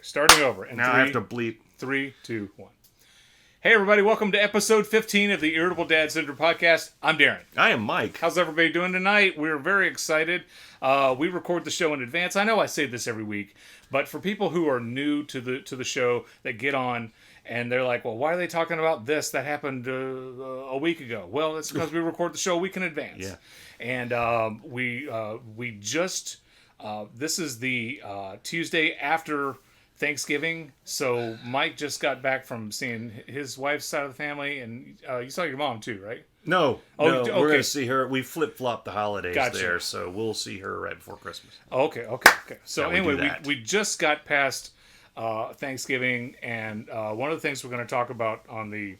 Starting over. And now I have to bleep. 3, 2, 1. Hey, everybody. Welcome to episode 15 of the Irritable Dad Syndrome podcast. I'm Darin. I am Mike. How's everybody doing tonight? We're very excited. We record the show in advance. I know I say this every week, but for people who are new to the show that get on and they're like, well, why are they talking about this? That happened a week ago. Well, it's because we record the show a week in advance. Yeah. And we just... this is the Tuesday after Thanksgiving, so Mike just got back from seeing his wife's side of the family, and you saw your mom too, right? No, okay. We're going to see her. We flip-flop the holidays Gotcha. there, so we'll see her right before Christmas. Okay. So anyway, we just got past Thanksgiving, and one of the things we're going to talk about on the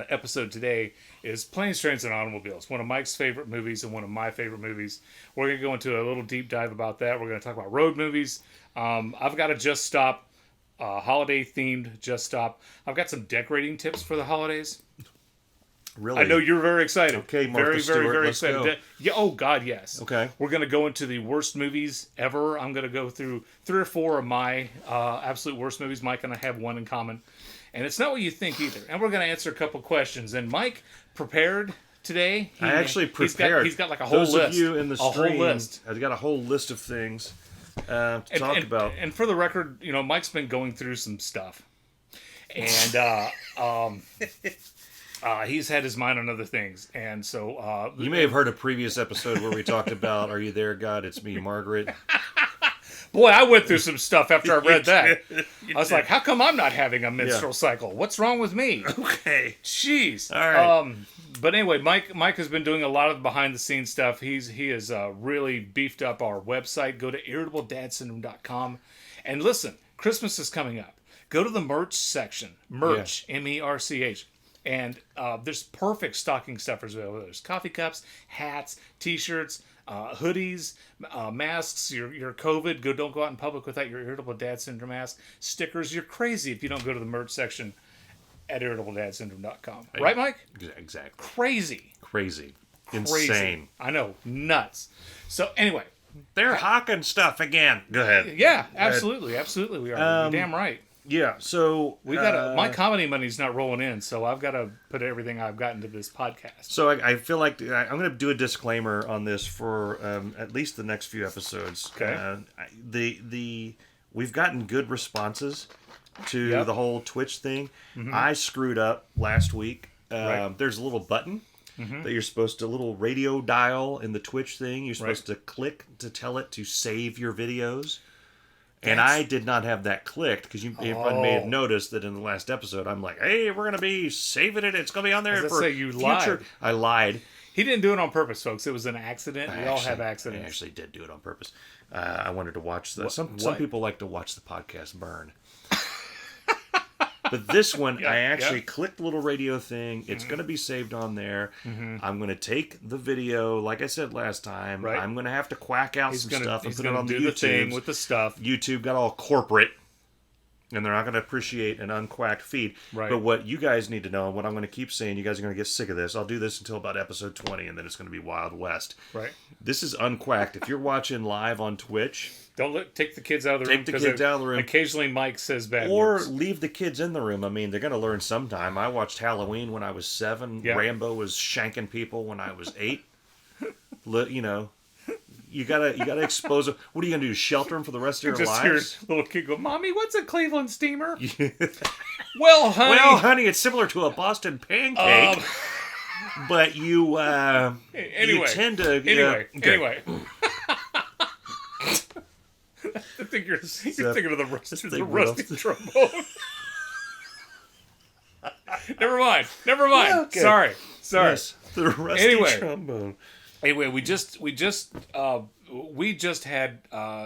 episode today is Planes, Trains, and Automobiles, one of Mike's favorite movies and one of my favorite movies. We're going to go into a little deep dive about that. We're going to talk about road movies. I've got a Just Stop, holiday-themed Just Stop. I've got some decorating tips for the holidays. Really? I know you're very excited. Okay, Martha very Stewart, let's excited. go. Yeah. Oh, God, yes. Okay. We're going to go into the worst movies ever. I'm going to go through 3 or 4 of my absolute worst movies. Mike and I have one in common. And it's not what you think either. And we're going to answer a couple questions. And Mike prepared today. I actually prepared. He's got like a whole list. Those of you in the stream, whole list. I've got a whole list of things to talk about. And for the record, Mike's been going through some stuff. And he's had his mind on other things. And so... you may have heard a previous episode where we talked about, Are You There, God? It's Me, Margaret. Boy, I went through some stuff after I read that. I was like, how come I'm not having a menstrual cycle? What's wrong with me? Okay. Jeez. All right. But anyway, Mike has been doing a lot of behind-the-scenes stuff. He has really beefed up our website. Go to irritabledadsyndrome.com. And listen, Christmas is coming up. Go to the merch section. Merch, M-E-R-C-H. And there's perfect stocking stuffers available. There's coffee cups, hats, T-shirts, hoodies, masks, your COVID. Don't go out in public without your Irritable Dad Syndrome mask. Stickers. You're crazy if you don't go to the merch section at irritabledadsyndrome.com. Right, Mike? Exactly. Crazy. Insane. I know. Nuts. So anyway. They're hawking stuff again. Go ahead. Yeah, absolutely. Absolutely we are. You're damn right. Yeah, so... we got my comedy money's not rolling in, so I've got to put everything I've got into this podcast. So I feel like I'm going to do a disclaimer on this for at least the next few episodes. Okay. We've gotten good responses to the whole Twitch thing. Mm-hmm. I screwed up last week. Right. There's a little button that you're supposed to, little radio dial in the Twitch thing. You're supposed to click to tell it to save your videos. And I did not have that clicked because you may have noticed that in the last episode I'm like, hey, we're going to be saving it. It's going to be on there for you future. Lied. I lied. He didn't do it on purpose, folks. It was an accident. We all have accidents. I actually did do it on purpose. I wanted to watch the... Some people like to watch the podcast burn. But this one, I actually clicked the little radio thing. It's going to be saved on there. Mm-hmm. I'm going to take the video, like I said last time. Right. I'm going to have to quack out some stuff and put it on the YouTube. The thing with the stuff. YouTube got all corporate, and they're not going to appreciate an unquacked feed. Right. But what you guys need to know, and what I'm going to keep saying, you guys are going to get sick of this. I'll do this until about episode 20, and then it's going to be Wild West. Right. This is unquacked. If you're watching live on Twitch... take the kids out of the room. Take the kids out of the room. Occasionally Mike says bad words. Or leave the kids in the room. I mean, they're going to learn sometime. I watched Halloween when I was 7. Yeah. Rambo was shanking people when I was 8. You gotta expose them. What are you going to do, shelter them for the rest of your lives? Just hear a little kid go, Mommy, what's a Cleveland steamer? Well, honey, it's similar to a Boston pancake. But you tend to... Anyway. I think you're thinking of the rusty trombone. Never mind. Okay. Sorry. Yes, the rusty trombone. Anyway, we just had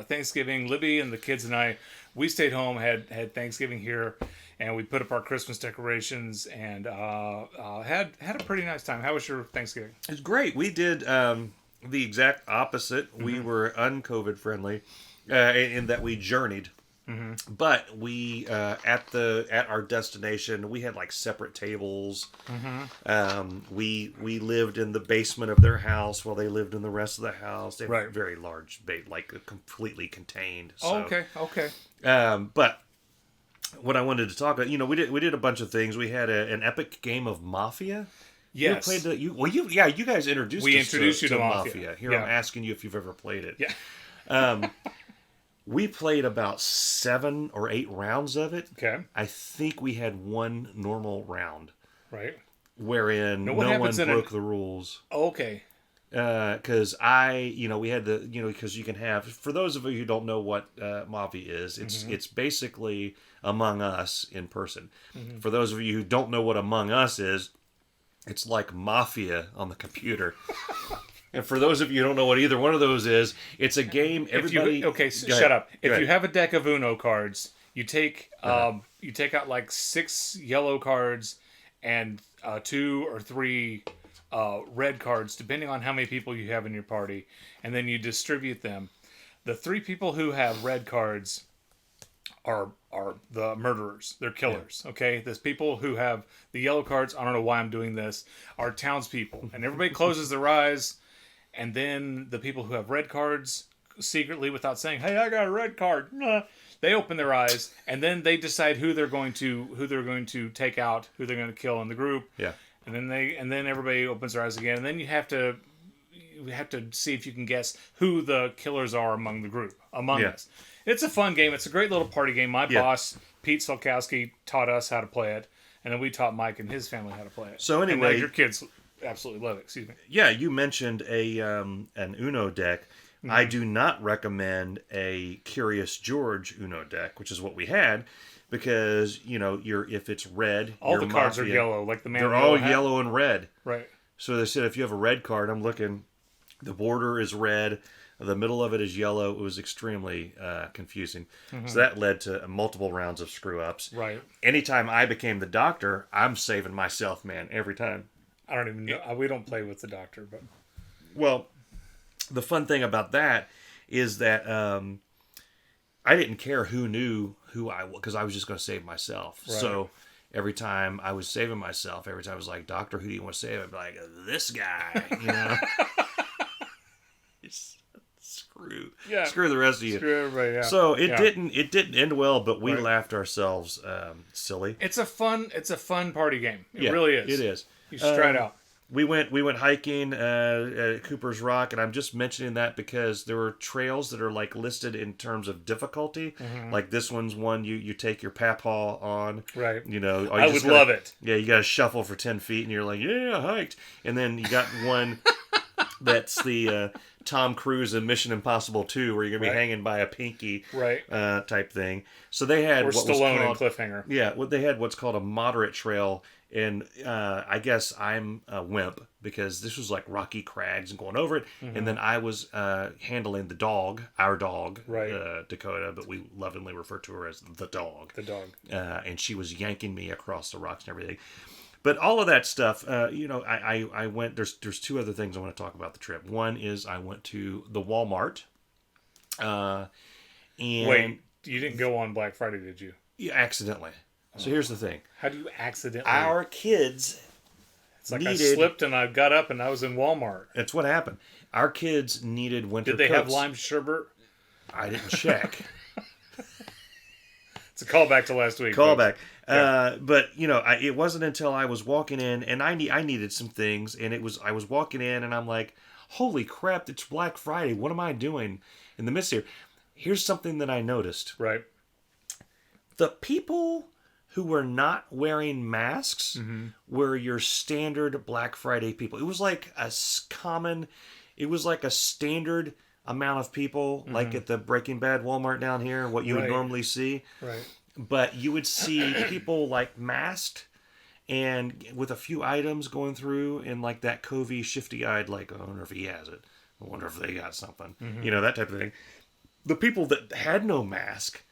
Thanksgiving. Libby and the kids and I, we stayed home, had Thanksgiving here, and we put up our Christmas decorations and had a pretty nice time. How was your Thanksgiving? It was great. We did the exact opposite. Mm-hmm. We were un-COVID friendly. In that we journeyed. Mm-hmm. But we at our destination, we had like separate tables. Mm-hmm. We lived in the basement of their house while they lived in the rest of the house. They have very large, like completely contained. So, Okay. But what I wanted to talk about, we did a bunch of things. We had an epic game of Mafia. Yes. You played you guys introduced you to Mafia. Here, I'm asking you if you've ever played it. Yeah. We played about 7 or 8 rounds of it. Okay. I think we had one normal round. Right. Wherein no one broke the rules. Okay. Because we had because you can have, for those of you who don't know what Mafia is, it's basically Among Us in person. Mm-hmm. For those of you who don't know what Among Us is, it's like Mafia on the computer. And for those of you who don't know what either one of those is, it's a game everybody... Shut up. If you have a deck of Uno cards, you take out like 6 yellow cards and 2 or 3 red cards, depending on how many people you have in your party, and then you distribute them. The 3 people who have red cards are the murderers. They're killers. Yeah. Okay, there's people who have the yellow cards. I don't know why I'm doing this. Are townspeople, and everybody closes their eyes. And then the people who have red cards, secretly, without saying, "Hey, I got a red card," they open their eyes, and then they decide who they're going to take out, who they're going to kill in the group. Yeah. And then everybody opens their eyes again, and then you have to see if you can guess who the killers are among the group, among us. It's a fun game. It's a great little party game. My boss, Pete Solkowski, taught us how to play it, and then we taught Mike and his family how to play it. So anyway, and your kids absolutely love it. Excuse me. Yeah, you mentioned an Uno deck. Mm-hmm. I do not recommend a Curious George Uno deck, which is what we had, because if it's red, all the cards are yellow, like the man. They're all yellow and red. Right. So they said if you have a red card, I'm looking, the border is red, the middle of it is yellow. It was extremely confusing. Mm-hmm. So that led to multiple rounds of screw ups. Right. Anytime I became the doctor, I'm saving myself, man, every time. I don't even know. We don't play with the doctor, but... Well, the fun thing about that is that I didn't care who knew who I was, because I was just going to save myself. Right. So every time I was saving myself, every time I was like, "Doctor, who do you want to save?" I'd be like, "This guy," Screw the rest of you. Screw everybody, yeah. So it didn't end well, but we laughed ourselves silly. It's a fun party game. It really is. It is. You should try it out. We went hiking at Cooper's Rock, and I'm just mentioning that because there were trails that are like listed in terms of difficulty. Mm-hmm. Like this one's one you take your papaw on. Right. I would love it. Yeah, you got to shuffle for 10 feet, and you're like, yeah, I hiked. And then you got one that's the Tom Cruise in Mission Impossible 2, where you're gonna be hanging by a pinky, type thing. So they had what Stallone was called Cliffhanger. Yeah, they had what's called a moderate trail. And I guess I'm a wimp because this was like rocky crags and going over it. Mm-hmm. And then I was handling our dog, Dakota, but we lovingly refer to her as the dog. The dog. And she was yanking me across the rocks and everything. But all of that stuff, I went, there's 2 other things I want to talk about the trip. One is I went to the Walmart. And wait, you didn't go on Black Friday, did you? Yeah, accidentally. So here's the thing. How do you accidentally? Our kids It's like I slipped and I got up and I was in Walmart. That's what happened. Our kids needed winter coats. Did they have lime sherbet? I didn't check. It's a callback to last week. Callback. But, it wasn't until I was walking in and I needed some things. And I was walking in and I'm like, holy crap, it's Black Friday. What am I doing in the midst here? Here's something that I noticed. Right. The people who were not wearing masks were your standard Black Friday people. It was like a standard amount of people, like at the Breaking Bad Walmart down here, what you would normally see. Right. But you would see people like masked and with a few items going through and like that covey, shifty-eyed, like, I wonder if he has it. I wonder if they got something. That type of thing. The people that had no mask,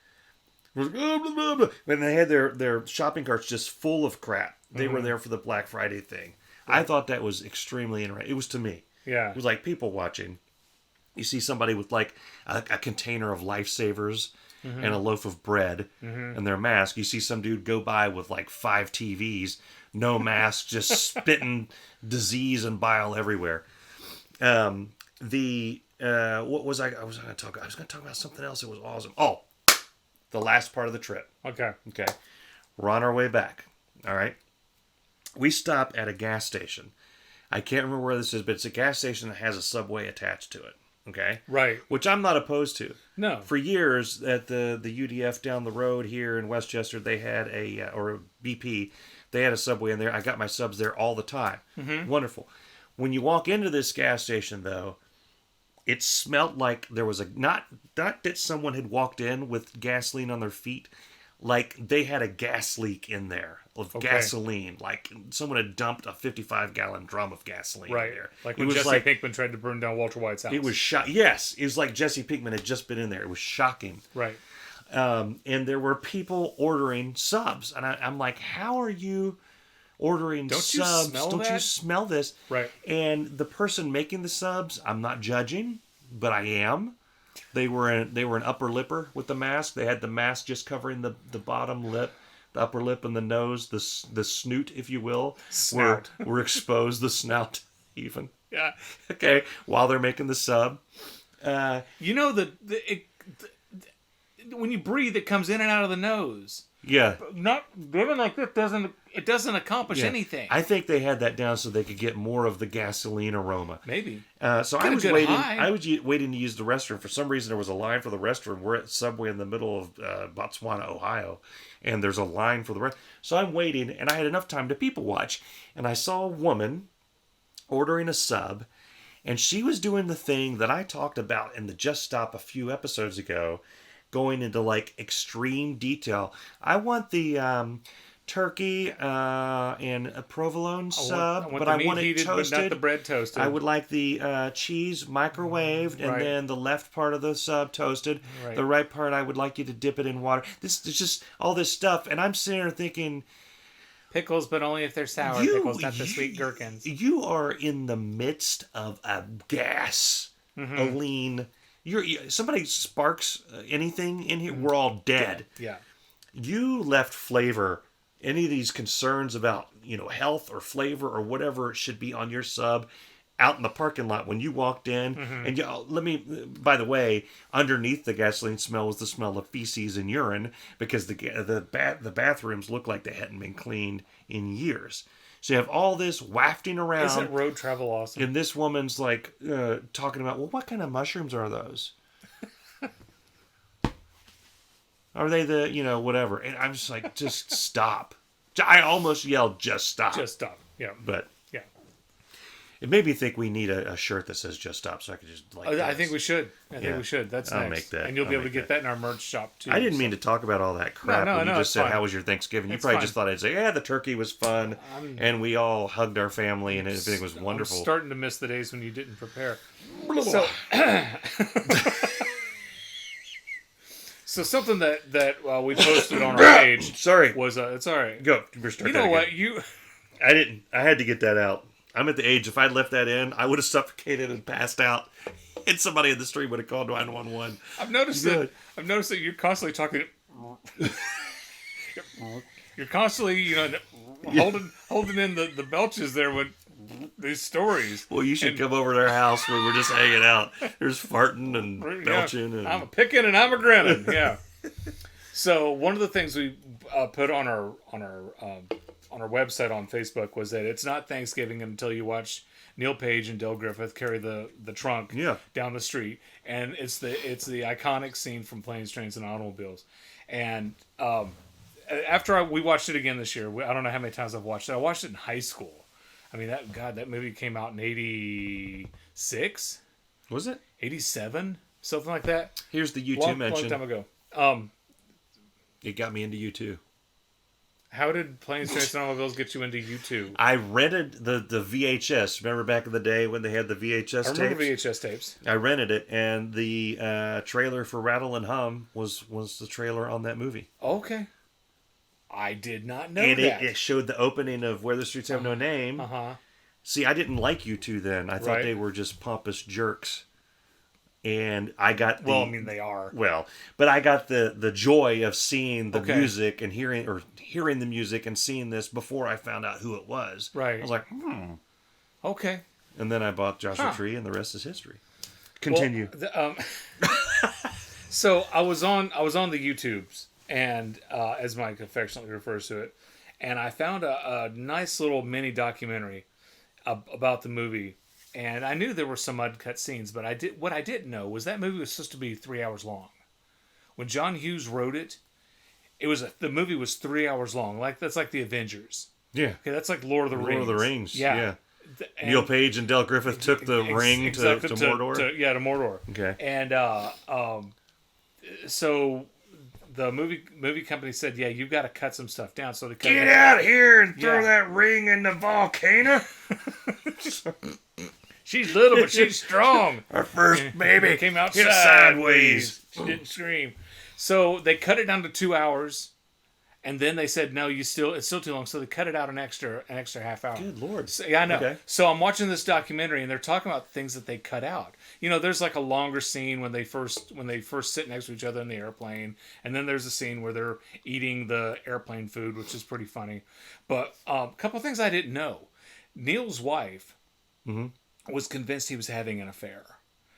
when they had their shopping carts just full of crap, they were there for the Black Friday thing. Right. I thought that was extremely interesting. It was to me. Yeah. It was like people watching. You see somebody with like a container of Lifesavers, and a loaf of bread and their mask. You see some dude go by with like 5 TVs, no mask, just spitting disease and bile everywhere. What was I was going to talk about something else. It was awesome. Oh, the last part of the trip. Okay. We're on our way back. All right. We stop at a gas station. I can't remember where this is, but it's a gas station that has a Subway attached to it. Okay? Right. Which I'm not opposed to. No. For years, at the UDF down the road here in Westchester, they had or BP, they had a Subway in there. I got my subs there all the time. Mm-hmm. Wonderful. When you walk into this gas station, though, it smelled like there was not that someone had walked in with gasoline on their feet, like they had a gas leak in there of gasoline, like someone had dumped a 55-gallon drum of gasoline in there. Like when Jesse Pinkman tried to burn down Walter White's house. It was Yes, it was like Jesse Pinkman had just been in there. It was shocking. Right. And there were people ordering subs, and I'm like, how are you ordering subs? Don't you smell this? Right. And the person making the subs, I'm not judging, but I am. They were an upper lipper with the mask. They had the mask just covering the bottom lip, the upper lip, and the nose, the snoot, if you will, were exposed. The snout, even. Yeah. Okay. While they're making the sub, when you breathe, it comes in and out of the nose. Yeah. Not driven like this doesn't accomplish anything. I think they had that down so they could get more of the gasoline aroma. Maybe. So I was waiting. I was waiting to use the restroom. For some reason, there was a line for the restroom. We're at Subway in the middle of Botswana, Ohio, and there's a line for the rest. So I'm waiting, and I had enough time to people watch, and I saw a woman ordering a sub, and she was doing the thing that I talked about in the Just Stop a few episodes ago, going into like extreme detail. I want the turkey and a provolone sub, but I want it toasted. But not the bread toasted. I would like the cheese microwaved, and then the left part of the sub toasted. Right. The right part, I would like you to dip it in water. This is just all this stuff, and I'm sitting there thinking, pickles, but only if they're sour pickles, not the sweet gherkins. You are in the midst of a gas, a lean. Somebody sparks anything in here, we're all dead. Yeah. You left flavor. Any of these concerns about health or flavor or whatever should be on your sub out in the parking lot when you walked in. And by the way, underneath the gasoline smell was the smell of feces and urine, because the bathrooms look like they hadn't been cleaned in years. So you have all this wafting around. Isn't road travel awesome? And this woman's like talking about, well, what kind of mushrooms are those? Are they the, whatever? And I'm just like, just stop. I almost yelled, just stop. Just stop. Yeah. But yeah, it made me think we need a shirt that says just stop, so I could just I think we should. I think we should. That's nice. I'll make that. And you'll be able to get that in our merch shop too. I didn't mean to talk about all that crap when you just said, fine. how was your Thanksgiving? You probably just thought I'd say, yeah, the turkey was fun, and we all hugged our family, and everything was wonderful. I'm starting to miss the days when you didn't prepare. So something that we posted on our page. Sorry. Was it's all right. Go. You know what? I didn't. I had to get that out. I'm at the age, if I'd left that in, I would have suffocated and passed out, and somebody in the street would have called 911. I've noticed that you're constantly talking. You're constantly, holding in the belches there with these stories. Well, you should come over to our house where we're just hanging out. There's farting and belching. And I'm a picking and I'm a grinning. Yeah. So one of the things we put on our website on Facebook was that it's not Thanksgiving until you watch Neil Page and Dale Griffith carry the trunk down the street, and it's the iconic scene from Planes, Trains, and Automobiles. And after we watched it again this year, I don't know how many times I've watched it. I watched it in high school. I mean, that movie came out in 86? Was it? 87? Something like that. Here's the U2 mention. Long time ago. It got me into U2. How did Planes, Trains, and Automobiles get you into U2? I rented the VHS. Remember back in the day when they had the VHS tapes? I remember VHS tapes. I rented it, and the trailer for Rattle and Hum was the trailer on that movie. Okay. I did not know that. And it showed the opening of Where the Streets Have No Name. See, I didn't like U2 then. I thought they were just pompous jerks. and I got the, well, I mean, they are. well, but I got the joy of seeing the music and hearing the music and seeing this before I found out who it was. Right. I was like, Okay. And then I bought Joshua Tree, and the rest is history. Continue. Well, so I was on the YouTubes, and as Mike affectionately refers to it, and I found a nice little mini documentary about the movie. And I knew there were some uncut scenes, but what I didn't know was that movie was supposed to be 3 hours long. When John Hughes wrote it, the movie was 3 hours long. That's like the Avengers. Yeah. Okay, that's like Lord of the Rings. Lord of the Rings. Yeah. Neil Page and Del Griffith took the ring to Mordor. To Mordor. Okay. And so the movie company said, "Yeah, you've got to cut some stuff down." So they cut Get out here and throw that ring in the volcano. She's little, but she's strong. Our first baby came out sideways. She didn't scream. So they cut it down to 2 hours, and then they said, "No, it's still too long." So they cut it out an extra half hour. Good Lord! So, yeah, I know. Okay. So I'm watching this documentary, and they're talking about things that they cut out. You know, there's like a longer scene when they first sit next to each other in the airplane, and then there's a scene where they're eating the airplane food, which is pretty funny. But a couple of things I didn't know. Neil's wife was convinced he was having an affair.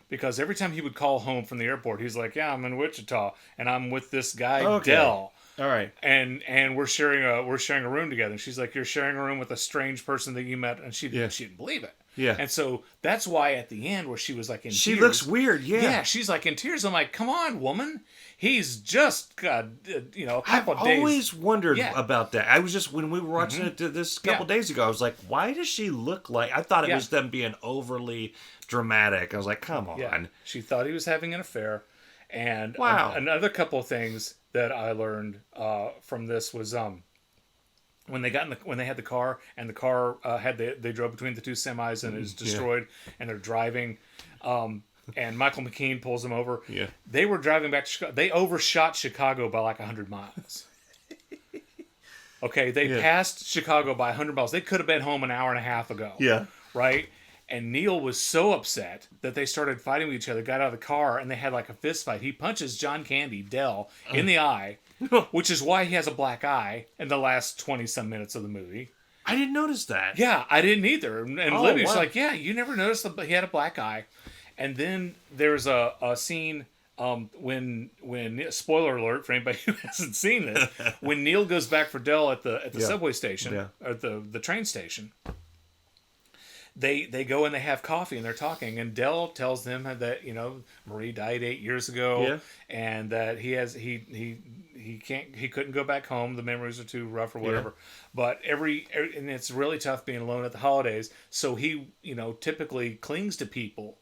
Because every time he would call home from the airport, he's like, "Yeah, I'm in Wichita, and I'm with this guy, Dell. All right. And we're sharing a room together." And she's like, "You're sharing a room with a strange person that you met," and she didn't believe it. Yeah. And so that's why at the end where she was like in tears. She looks weird. Yeah. Yeah, she's like in tears. I'm like, "Come on, woman. He's just got a couple of days." I've always wondered about that. I was just, when we were watching it this couple days ago, I was like, why does she look like... I thought it was them being overly dramatic. I was like, come on. Yeah. She thought he was having an affair. And another couple of things that I learned from this was when they had the car, and the car they drove between the two semis and it was destroyed, and they're driving, and Michael McKean pulls them over. Yeah. They were driving back to Chicago. They overshot Chicago by like 100 miles. Okay, they passed Chicago by 100 miles. They could have been home an hour and a half ago. Yeah. Right? And Neil was so upset that they started fighting with each other, got out of the car, and they had like a fist fight. He punches John Candy, Dell, in the eye, which is why he has a black eye in the last 20-some minutes of the movie. I didn't notice that. Yeah, I didn't either. And Libby's like, "Yeah, you never noticed he had a black eye." And then there's a scene when spoiler alert for anybody who hasn't seen this, when Neil goes back for Dell at the subway station, or the train station. They go and they have coffee and they're talking, and Dell tells them that Marie died 8 years ago, and that he couldn't go back home. The memories are too rough or whatever. But and it's really tough being alone at the holidays. So he typically clings to people.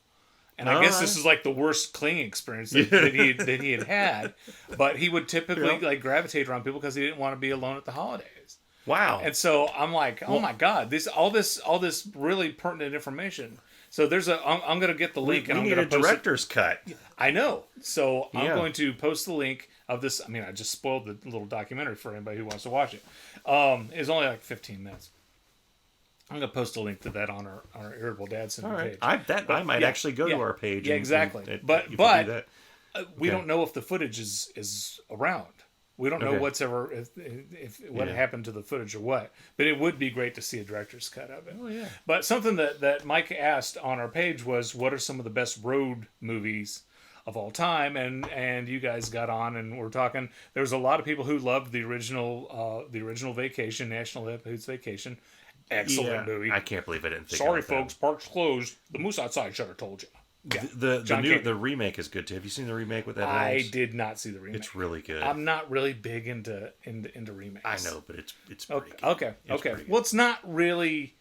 And I guess this is like the worst clinging experience that he had. But he would typically like gravitate around people because he didn't want to be alone at the holidays. Wow. And so I'm like, oh my God, all this really pertinent information. So I'm going to get the link. We need a director's cut. I know. So I'm going to post the link of this. I mean, I just spoiled the little documentary for anybody who wants to watch it. It's only like 15 minutes. I'm going to post a link to that on our Irritable Dad Syndrome page. I might actually go to our page. Yeah, exactly. But we don't know if the footage is around. We don't know what's ever what happened to the footage or what. But it would be great to see a director's cut of it. Oh yeah. But something that Mike asked on our page was, what are some of the best road movies of all time? And you guys got on and we're talking. There was a lot of people who loved the original Vacation, National Lampoon's Vacation. Excellent movie. I can't believe I didn't think. Sorry, folks, park's closed. The moose outside should have told you. Yeah. The remake is good too. Have you seen the remake with that? I did not see the remake. It's really good. I'm not really big into remakes. I know, but it's pretty good. Okay. Well, it's not really.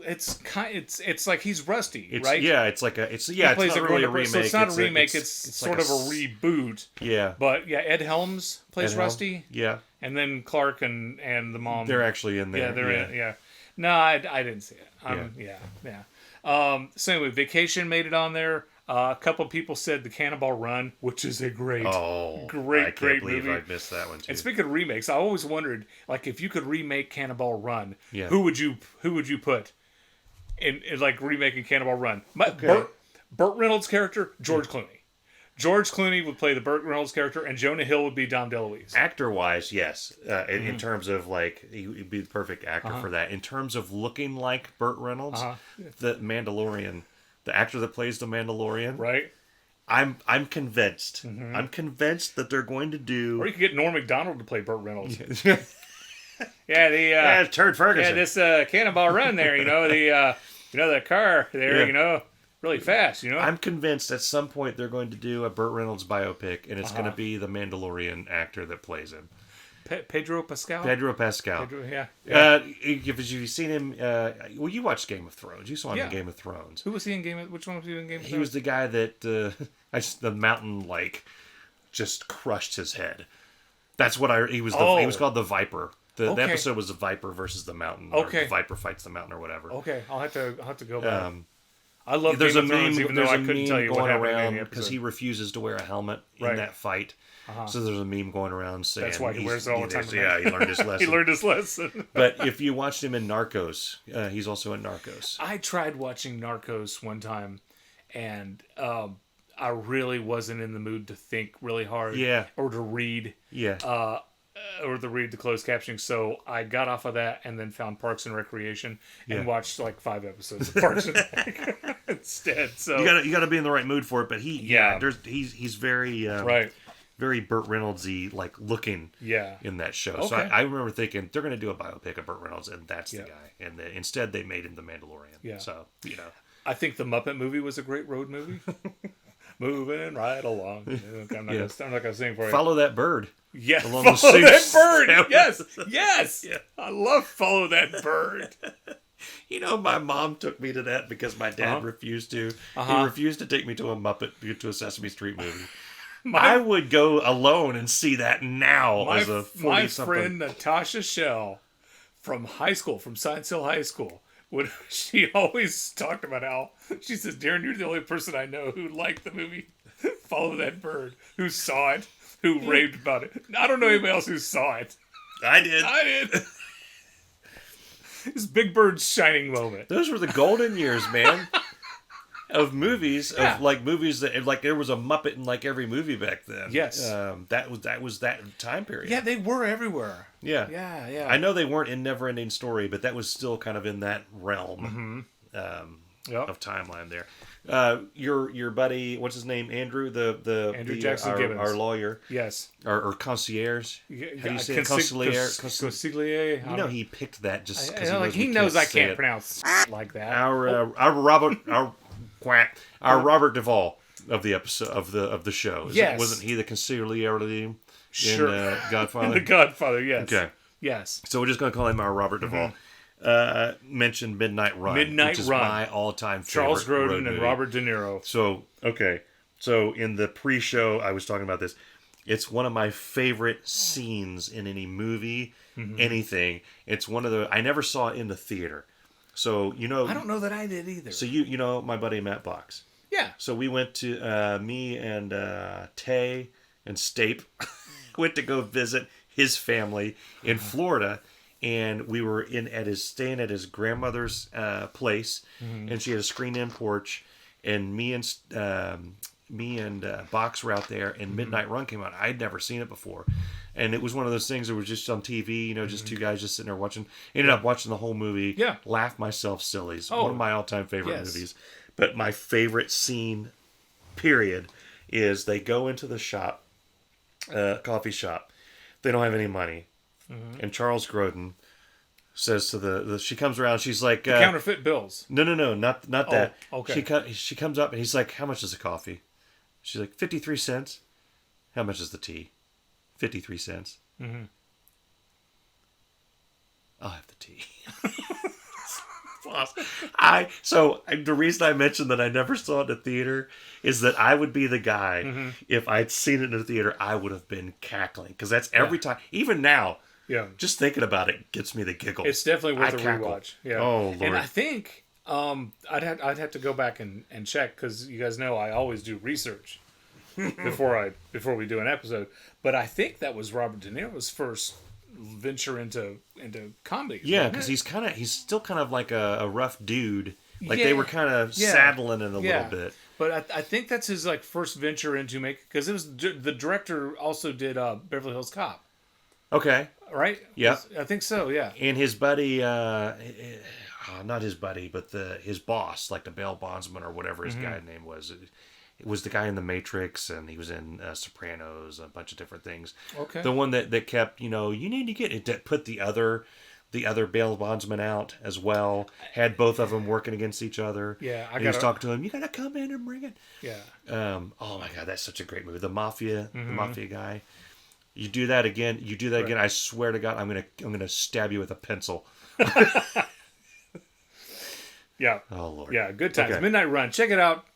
It's like he's Rusty, right? Yeah, it's not really a remake. So it's not a remake. It's sort of a reboot. Yeah. But Ed Helms plays Rusty. Yeah. And then Clark and the mom. They're actually in there. Yeah, they're in. Yeah. No, I didn't see it. Yeah. So anyway, Vacation made it on there. A couple people said The Cannonball Run, which is a great movie. I missed that one too. And speaking of remakes, I always wondered, like, if you could remake Cannonball Run, who would you put in like remaking Cannonball Run? Burt Reynolds' character, George Clooney. George Clooney would play the Burt Reynolds character, and Jonah Hill would be Dom DeLuise. Actor-wise, yes. In terms of, like, he'd be the perfect actor for that. In terms of looking like Burt Reynolds, the Mandalorian, the actor that plays the Mandalorian, right? I'm convinced. I'm convinced that they're going to do... Or you could get Norm Macdonald to play Burt Reynolds. Yeah, Turd Ferguson. Yeah, this Cannonball Run there, the car there, really fast, I'm convinced at some point they're going to do a Burt Reynolds biopic, and it's going to be the Mandalorian actor that plays him. Pedro Pascal? Pedro Pascal. Yeah. If you've seen him, well, you watched Game of Thrones. You saw him in Game of Thrones. Who was he in which one was he in Game of Thrones? He was the guy that, the mountain, just crushed his head. That's what he was called the Viper. The episode was the Viper versus the mountain. Okay. Or the Viper fights the mountain or whatever. Okay, I'll have to go back. I love Game of Thrones, even though I couldn't tell you what happened because he refuses to wear a helmet in that fight. So there's a meme going around saying that's why he wears it all the time. Yeah, he learned his lesson. He learned his lesson. But if you watched him in Narcos, he's also in Narcos. I tried watching Narcos one time, and I really wasn't in the mood to think really hard. Yeah. Or to read. Yeah. Or to read the closed captioning. So I got off of that and then found Parks and Recreation and watched 5 episodes of Parks and Rec instead. So you got to be in the right mood for it. But he's very very Burt Reynolds-y looking in that show. Okay. So I remember thinking they're going to do a biopic of Burt Reynolds, and that's the guy. And instead they made him the Mandalorian. Yeah. So I think the Muppet movie was a great road movie. Moving right along. I'm not going to sing for you. Follow that bird. Yeah, follow that bird. Yes. Yeah. I love Follow That Bird. My mom took me to that because my dad refused to. He refused to take me to a Sesame Street movie. I would go alone and see that now as a 40-something. My friend Natasha Shell from Science Hill High School, she always talked about how, she says, Darin, you're the only person I know who liked the movie Follow That Bird, who saw it, who raved about it. I don't know anybody else who saw it. I did. This Big Bird's shining moment. Those were the golden years, man. Of movies, of movies that there was a Muppet in every movie back then. Yes, that was that time period. Yeah, they were everywhere. Yeah. I know they weren't in Never Ending Story, but that was still kind of in that realm of timeline there. Your buddy, what's his name? Andrew, Andrew Jackson Gibbons, our lawyer. Yes, or concierge. How do you say conciliere? Consigliere. He picked that just because he knows I can't pronounce like that. Our Robert Duvall of the episode of the show. Wasn't he the consigliere in Godfather? The Godfather, yes. Okay. Yes. So we're just going to call him our Robert Duvall. Mentioned Midnight Run. Which is my all-time favorite. Charles Grodin and Robert De Niro. So, okay. So in the pre-show, I was talking about this. It's one of my favorite scenes in any movie, anything. It's one of the... I never saw it in the theater. So, I don't know that I did either. So, you know my buddy Matt Box. Yeah. So we went to... me and Tay and Stape went to go visit his family in Florida. And we were staying at his grandmother's place. And she had a screened-in porch. And me and Box were out there. And Midnight Run came out. I'd never seen it before. And it was one of those things that was just on TV, just two guys just sitting there watching. Ended up watching the whole movie. Yeah. Laughed myself silly. It's one of my all-time favorite movies. But my favorite scene, period, is they go into the shop, coffee shop. They don't have any money. And Charles Grodin says to she comes around, she's like... counterfeit bills. No, not that. Okay. She comes up and he's like, how much is the coffee? She's like, 53 cents. How much is the tea? 53 cents. I'll have the tea. The reason I mentioned that I never saw it in the theater is that I would be the guy, if I'd seen it in the theater, I would have been cackling. Because that's every time, even now, just thinking about it gets me the giggles. It's definitely worth a rewatch. Yeah. Oh, Lord. And I think I'd have to go back and check, because you guys know I always do research before we do an episode. But I think that was Robert De Niro's first venture into comedy. Yeah, because he's still kind of like a rough dude. Like they were kind of saddling it a little bit. But I think that's his like first venture into making, because it was the director also did Beverly Hills Cop, Okay. right? Yeah. I think so. Yeah. And his buddy, not his buddy, but his boss, like the bail bondsman or whatever his guy's name was. It was the guy in The Matrix, and he was in Sopranos, a bunch of different things. Okay. The one that kept, you need to get it, to put the other bail bondsman out as well. Had both of them working against each other. Yeah, he was talking to him. You gotta come in and bring it. Yeah. Oh my God, that's such a great movie. The mafia guy. You do that again. Again. I swear to God, I'm gonna stab you with a pencil. Yeah. Oh Lord. Yeah. Good times. Okay. Midnight Run. Check it out.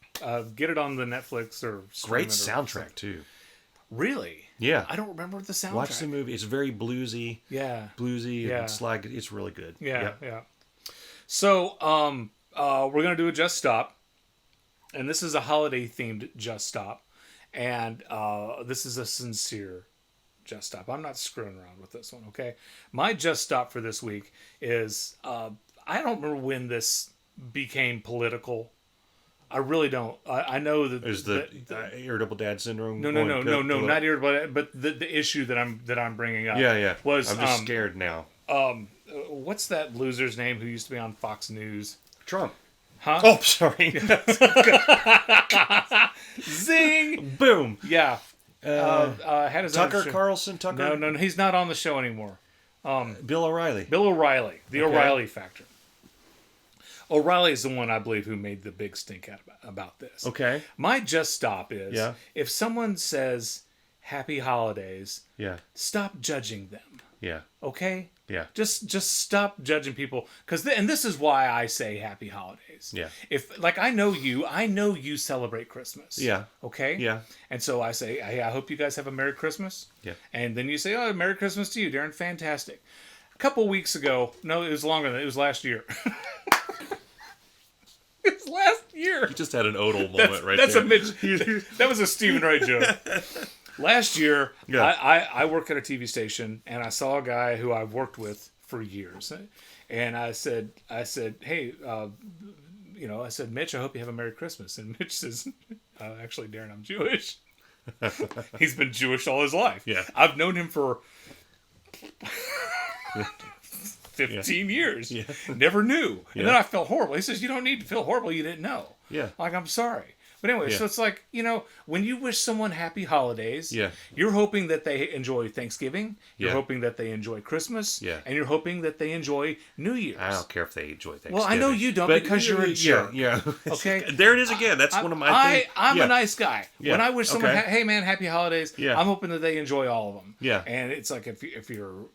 Get it on the Netflix or Great soundtrack too. Really? Yeah. I don't remember the soundtrack. Watch the movie. It's very bluesy. Yeah. Bluesy. Yeah. And slag. It's really good. Yeah. So, we're gonna do a Just Stop, and this is a holiday themed Just Stop, and this is a sincere Just Stop. I'm not screwing around with this one. Okay. My Just Stop for this week is I don't remember when this became political. I really don't. I know that Is the Irritable Dad Syndrome? No, not irritable, but the issue that I'm bringing up. Yeah. Was I'm just scared now. What's that loser's name who used to be on Fox News? Trump. Huh? Oh, sorry. Zing! Boom. Yeah. Had his Tucker own show. Carlson. Tucker. No, he's not on the show anymore. Bill O'Reilly. Bill O'Reilly, the Okay. O'Reilly Factor. O'Reilly is the one I believe who made the big stink out about this. Okay. My Just Stop is Yeah. if someone says Happy Holidays, Yeah. stop judging them. Yeah. Okay? Yeah. Just stop judging people, and this is why I say Happy Holidays. Yeah. If like I know you celebrate Christmas. Yeah. Okay. Yeah. And so I say, hey, I hope you guys have a Merry Christmas. Yeah. And then you say, oh, Merry Christmas to you, Darin. Fantastic. A couple weeks ago, no, it was longer than that. It was last year. It was last year. You just had an odal moment That's there. a Mitch. That was a Stephen Wright joke. Last year, Yeah. I work at a TV station, and I saw a guy who I've worked with for years, and I said, hey, I said, Mitch, I hope you have a Merry Christmas. And Mitch says, actually, Darin, I'm Jewish. He's been Jewish all his life. Yeah. I've known him for 15 years. Yeah. Never knew. And Yeah. then I felt horrible. He says, you don't need to feel horrible. You didn't know. Yeah. Like, I'm sorry. But anyway, Yeah. so it's like, when you wish someone happy holidays, Yeah. you're hoping that they enjoy Thanksgiving, you're Yeah. hoping that they enjoy Christmas, Yeah. and you're hoping that they enjoy New Year's. I don't care if they enjoy Thanksgiving. Well, I know you don't because you're a jerk. Yeah. Okay? There it is again. That's one of my things. I'm Yeah. a nice guy. Yeah. When I wish someone, Okay. hey man, happy holidays, Yeah. I'm hoping that they enjoy all of them. Yeah. And it's like if you're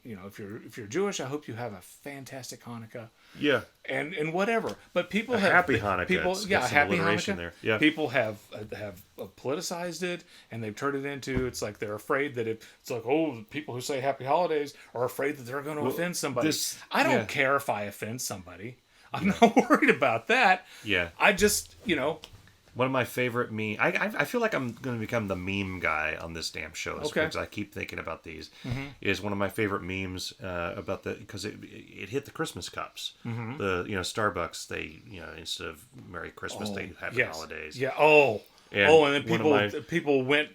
Jewish, I hope you have a fantastic Hanukkah. Yeah. And whatever, but people A have happy Hanukkah. People, It's yeah, got some happy alliteration Hanukkah. there. Yeah. People have politicized it, and they've turned it into. It's like they're afraid that it's like, oh, the people who say happy holidays are afraid that they're going to offend somebody. I don't care if I offend somebody. I'm not worried about that. Yeah. I just, One of my favorite meme. I feel like I'm going to become the meme guy on this damn show. Okay. Because I keep thinking about these. Is one of my favorite memes about because it hit the Christmas cups. The Starbucks, they instead of Merry Christmas they Happy Holidays. Yeah. And then one of people went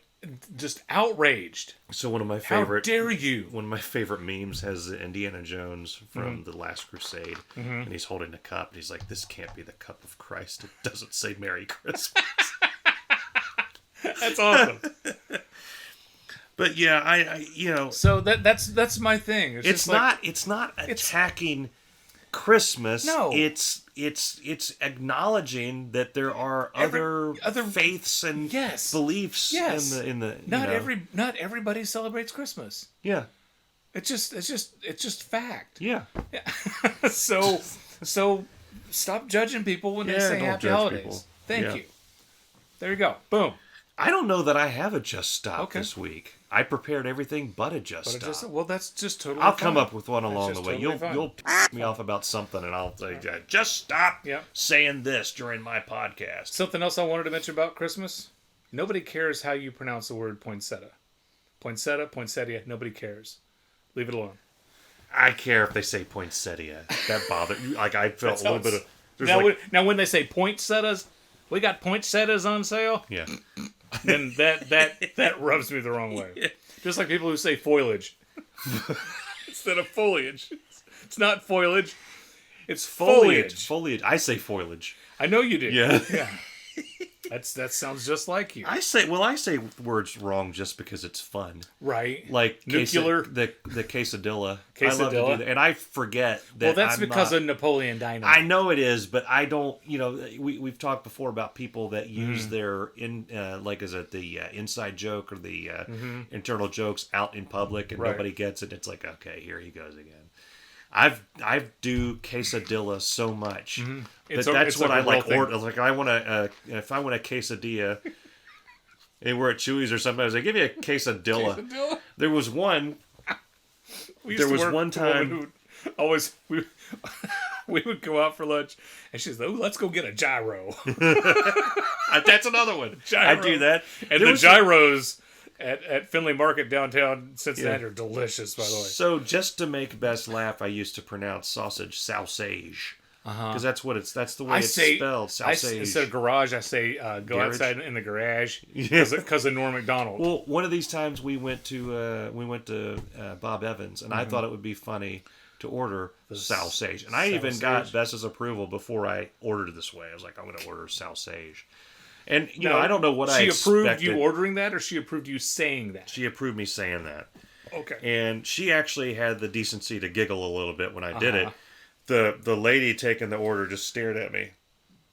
just outraged. So one of my How favorite. dare you? One of my favorite memes has Indiana Jones from The Last Crusade, and he's holding a cup, and he's like, "This can't be the cup of Christ. It doesn't say Merry Christmas." That's awesome. But yeah, I So that's my thing. it's not attacking Christmas. No. It's acknowledging that there are other faiths and beliefs in the not everybody celebrates Christmas. Yeah. It's just fact. Yeah. So stop judging people when they say don't happy judge holidays. people. Thank Yeah. you. There you go. Boom. I don't know that I have a Just Stop this week. I prepared everything but a Just Stop. Well, that's just totally I'll fine. come up with one along That's the way. just totally You'll piss me off about something, and I'll say, just stop saying this during my podcast. Something else I wanted to mention about Christmas. Nobody cares how you pronounce the word poinsettia. Poinsettia, poinsettia. Nobody cares. Leave it alone. I care if they say poinsettia. That bothered you. Like I felt a little bit of. Now when they say poinsettias, we got poinsettias on sale. Yeah. Then that rubs me the wrong way. Yeah. Just like people who say foliage instead of foliage. It's not foliage. It's foliage. Foliage. I say foliage. I know you do. Yeah. Yeah. That sounds just like you. I say words wrong just because it's fun. Right. Like nuclear. The quesadilla. Quesadilla. I love to do that. And I forget that. Well, that's because of Napoleon Dynamite. I know it is, but I don't. We've talked before about people that use their the inside joke or the internal jokes out in public, and nobody gets it. It's like, okay, here he goes again. I do quesadilla so much that's what I like order. Like if I want a quesadilla, and we're at Chewy's or something, I was like, give me a quesadilla. There was one. One time. We would go out for lunch, and she's like, "Ooh, let's go get a gyro." That's another one. Gyro. I do that, and the gyros. At Findlay Market downtown Cincinnati are delicious, by the way. So just to make Bess laugh, I used to pronounce sausage sausage. Because that's the way it's spelled. Sausage. Instead of garage, I say go garage? Outside in the garage because of Norm Macdonald. Well, one of these times we went to Bob Evans, and I thought it would be funny to order sausage. And I even got Bess's approval before I ordered it this way. I was like, I'm going to order sausage. And, I don't know what I expected. She approved you ordering that, or she approved you saying that? She approved me saying that. Okay. And she actually had the decency to giggle a little bit when I did it. The lady taking the order just stared at me.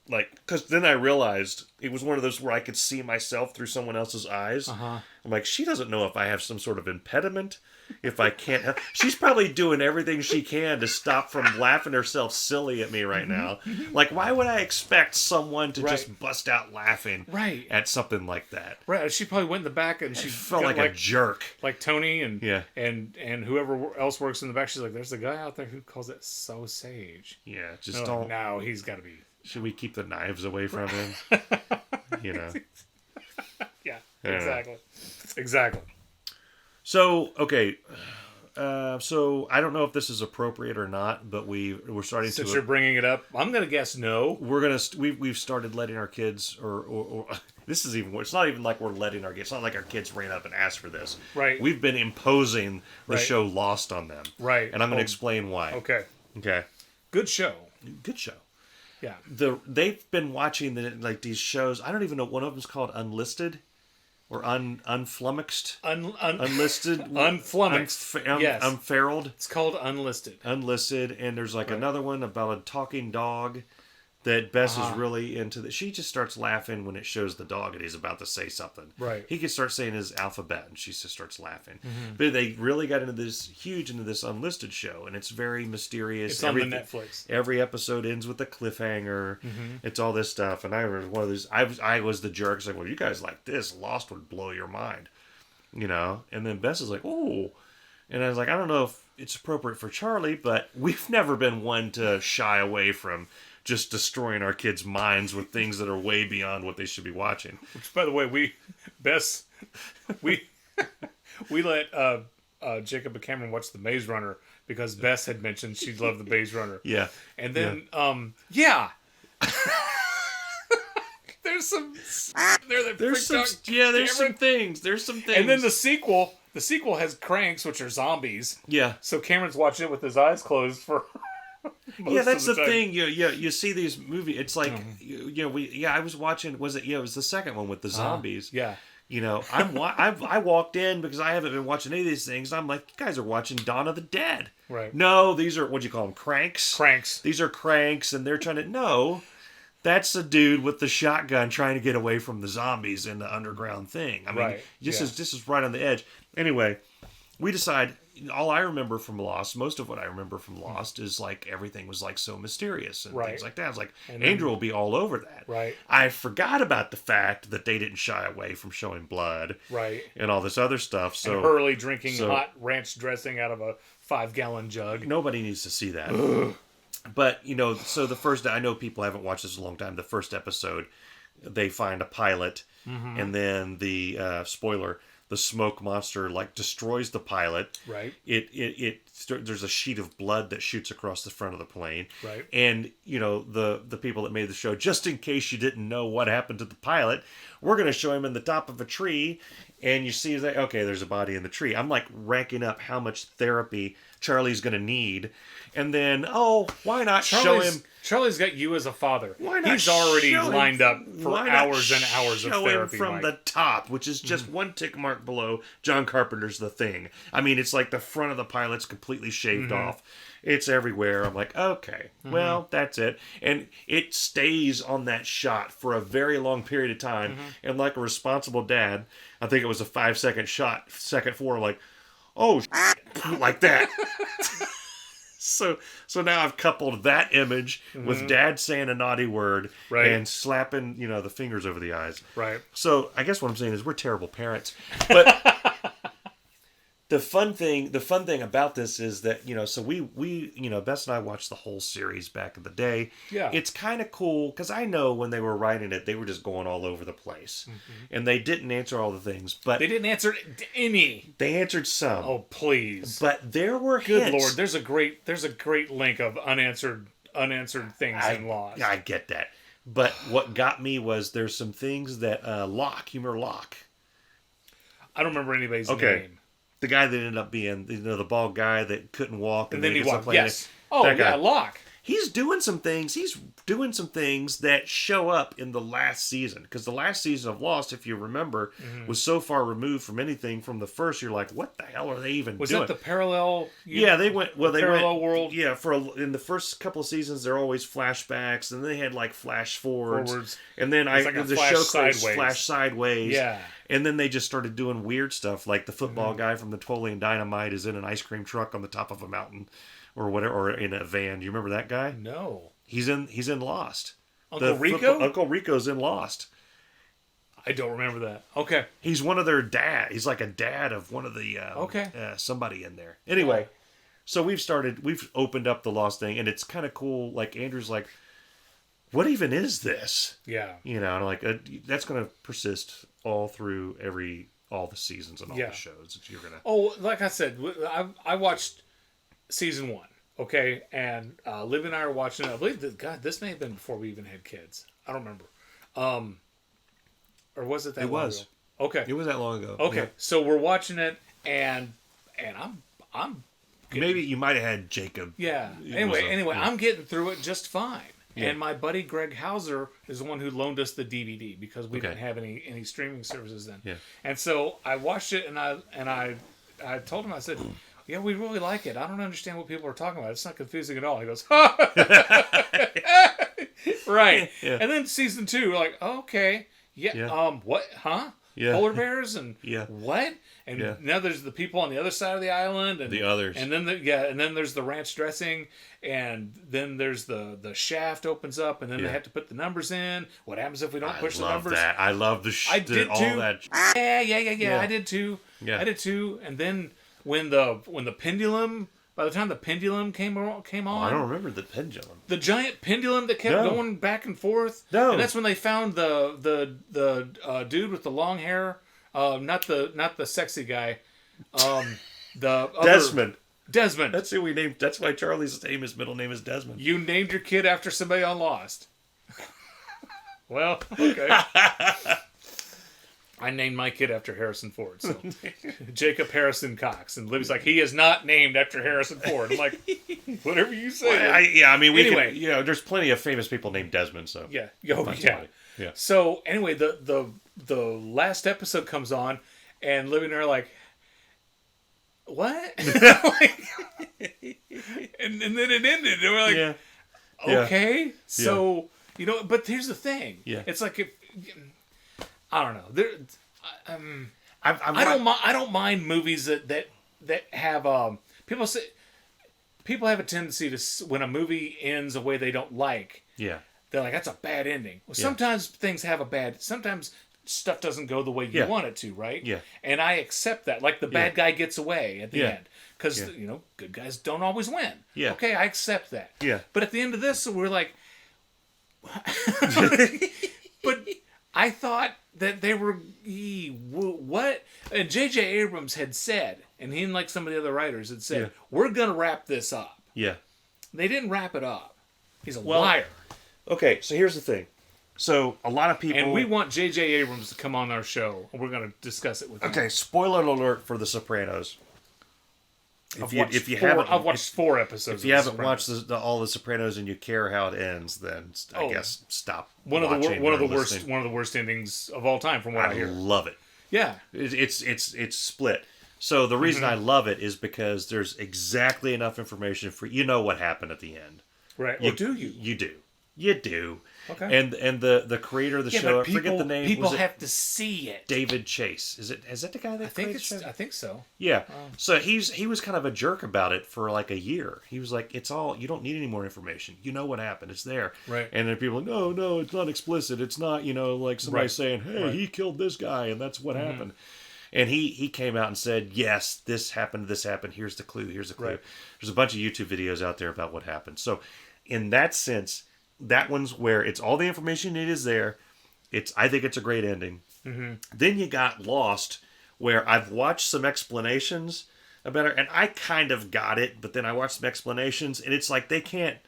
Because then I realized it was one of those where I could see myself through someone else's eyes. I'm like, she doesn't know if I have some sort of impediment, if I can't help. She's probably doing everything she can to stop from laughing herself silly at me right now. Like, why would I expect someone to just bust out laughing at something like that? Right. She probably went in the back and she felt like a jerk. Like Tony and whoever else works in the back. She's like, there's a guy out there who calls it sausage. Yeah, just don't. Like, no, he's got to be. Should we keep the knives away from him? Yeah, exactly. So, okay. So, I don't know if this is appropriate or not, but we're starting Since you're bringing it up, I'm going to guess no. We've started letting our kids, or this is even, it's not even like we're letting our kids, it's not like our kids ran up and asked for this. Right. We've been imposing the show Lost on them. Right. And I'm going to explain why. Okay. Good show. Yeah. They've been watching these shows. I don't even know. One of them's called Unlisted, or Unflummoxed. Unlisted. Unflummoxed. Yes. Unferaled. It's called Unlisted. Unlisted, and there's another one about a talking dog that Bess is really into. She just starts laughing when it shows the dog and he's about to say something. Right. He can start saying his alphabet and she just starts laughing. But they really got into this Unlisted show, and it's very mysterious. It's on the Netflix. Every episode ends with a cliffhanger. It's all this stuff. And I remember one of these, I was the jerk. It's like, well, you guys like this. Lost would blow your mind. And then Bess is like, oh. And I was like, I don't know if it's appropriate for Charlie, but we've never been one to shy away from just destroying our kids' minds with things that are way beyond what they should be watching. Which, by the way, we let Jacob and Cameron watch The Maze Runner because Bess had mentioned she loved The Maze Runner. Yeah. And then, there's some things. There's some things. And then the sequel has cranks, which are zombies. Yeah. So Cameron's watching it with his eyes closed for. That's the thing. You see these movies. It's like I was watching. It was the second one with the zombies. Yeah. I walked in because I haven't been watching any of these things. And I'm like, you guys are watching Dawn of the Dead. Right. No, these are what do you call them? Cranks. Cranks. These are cranks, and they're trying to no. That's the dude with the shotgun trying to get away from the zombies in the underground thing. I mean, this is right on the edge. Anyway, we decide. All I remember from Lost, most of what I remember from Lost is like everything was like so mysterious and things like that. It's like Andrew will be all over that. Right. I forgot about the fact that they didn't shy away from showing blood. Right. And all this other stuff. So and Hurley drinking hot ranch dressing out of a 5-gallon jug. Nobody needs to see that. But so the first, I know people haven't watched this in a long time. The first episode, they find a pilot, and then the spoiler. the smoke monster like destroys the pilot. Right. There's a sheet of blood that shoots across the front of the plane. Right. And the people that made the show, just in case you didn't know what happened to the pilot, we're going to show him in the top of a tree, and you see that okay, there's a body in the tree. I'm like racking up how much therapy Charlie's going to need, and then why not show him? Charlie's got you as a father. Why not? He's already lined up for hours and hours of show therapy. Him from the top, which is just one tick mark below John Carpenter's The Thing. I mean, it's like the front of the pilot's completely shaved off. It's everywhere. I'm like, okay, well, that's it. And it stays on that shot for a very long period of time. And like a responsible dad, I think it was a 5-second shot, second 4, like, oh, like that. So now I've coupled that image with dad saying a naughty word and slapping, the fingers over the eyes. Right. So I guess what I'm saying is we're terrible parents. But the fun thing about this is that, so we Bess and I watched the whole series back in the day. Yeah. It's kind of cool because I know when they were writing it, they were just going all over the place. And they didn't answer all the things, but they didn't answer any. They answered some. Oh, please. But there were Good hints. Lord, there's a great link of unanswered things in Lost. I get that. But what got me was there's some things that Locke, you remember Locke? I don't remember anybody's name. The guy that ended up being, the bald guy that couldn't walk. And then he walked. Yes. Oh, yeah, Locke. He's doing some things. He's doing some things that show up in the last season. Because the last season of Lost, if you remember, was so far removed from anything from the first. You're like, what the hell are they even doing? Was that the parallel? Yeah, they went. Well, they parallel went, world. Yeah, in the first couple of seasons, they're always flashbacks, and then they had like flash forwards. And then the show flash sideways. Yeah. And then they just started doing weird stuff, like the football guy from Napoleon Dynamite is in an ice cream truck on the top of a mountain, or whatever, or in a van. Do you remember that guy? No. He's in Lost. Uncle Rico? Uncle Rico's in Lost. I don't remember that. Okay. He's one of their dad. He's like a dad of one of the somebody in there. Anyway, so we've opened up the Lost thing, and it's kind of cool. Like Andrew's like, what even is this? Yeah. And I'm like, that's going to persist all through all the seasons and all the shows that you're gonna. Oh, like I said, I watched season 1. Okay, and Libby and I are watching it. I believe this may have been before we even had kids. I don't remember. Or was it that? It long was. Ago? Okay. It was that long ago. Okay, yeah. So we're watching it, and I'm. Maybe you might have had Jacob. Yeah. Anyway, I'm getting through it just fine. Yeah. And my buddy Greg Hauser is the one who loaned us the DVD because we didn't have any streaming services then. Yeah. And so I watched it, and I told him, I said, yeah, we really like it. I don't understand what people are talking about. It's not confusing at all. He goes, right. Yeah. And then season 2, we're like, okay, what, huh? Yeah. Polar bears and what? And now there's the people on the other side of the island and the others. And then then there's the ranch dressing, and then there's the shaft opens up, and then they have to put the numbers in. What happens if we don't push the numbers? I love the I did all too. that. Yeah. I did too. Yeah. I did too. And then when the pendulum, by the time the pendulum came on, I don't remember the pendulum. The giant pendulum that kept going back and forth. No. And that's when they found the dude with the long hair. Not the sexy guy. The other, Desmond. That's who we named. That's why Charlie's middle name is Desmond. You named your kid after somebody on Lost. Well, okay. I named my kid after Harrison Ford. So Jacob Harrison Cox, and Libby's like, he is not named after Harrison Ford. I'm like, whatever you say. Well, there's plenty of famous people named Desmond. So yeah. Yeah. So anyway, the last episode comes on, and Libby and I are like, what? And then it ended, and we're like, okay. So but here's the thing. Yeah. It's like if I don't know. I don't mind movies that have people have a tendency to, when a movie ends a way they don't like. Yeah. They're like, that's a bad ending. Well, sometimes things have sometimes stuff doesn't go the way you want it to, right? Yeah. And I accept that. Like the bad guy gets away at the end. Because, good guys don't always win. Yeah. Okay, I accept that. Yeah. But at the end of this, we're like, but I thought that they were what? And J.J. Abrams had said, and he and like some of the other writers had said, we're gonna wrap this up. Yeah. They didn't wrap it up. He's a liar. Okay, so here's the thing. So a lot of people, and we want J.J. Abrams to come on our show, and we're gonna discuss it with him. Okay, spoiler alert for The Sopranos. I've watched 4 episodes. If you haven't watched all The Sopranos and you care how it ends, then I guess stop. One of the worst endings of all time, from what I hear. I love it. Yeah, it's split. So the reason I love it is because there's exactly enough information for what happened at the end. Right. Do you? You do. Okay. And the creator of the show, I forget the name. People have to see it. David Chase. Is that the guy that created the show? I think so. Yeah. So he was kind of a jerk about it for like a year. He was like, it's all, you don't need any more information. You know what happened. It's there. Right. And then people are like, no, it's not explicit. It's not, like somebody saying, hey, he killed this guy and that's what happened. And he came out and said, yes, this happened. Here's the clue. Right. There's a bunch of YouTube videos out there about what happened. So in that sense, that one's where it's all the information it is there. I think it's a great ending. Mm-hmm. Then you got Lost, where I've watched some explanations about it, and I kind of got it, but then I watched some explanations, and it's like they can't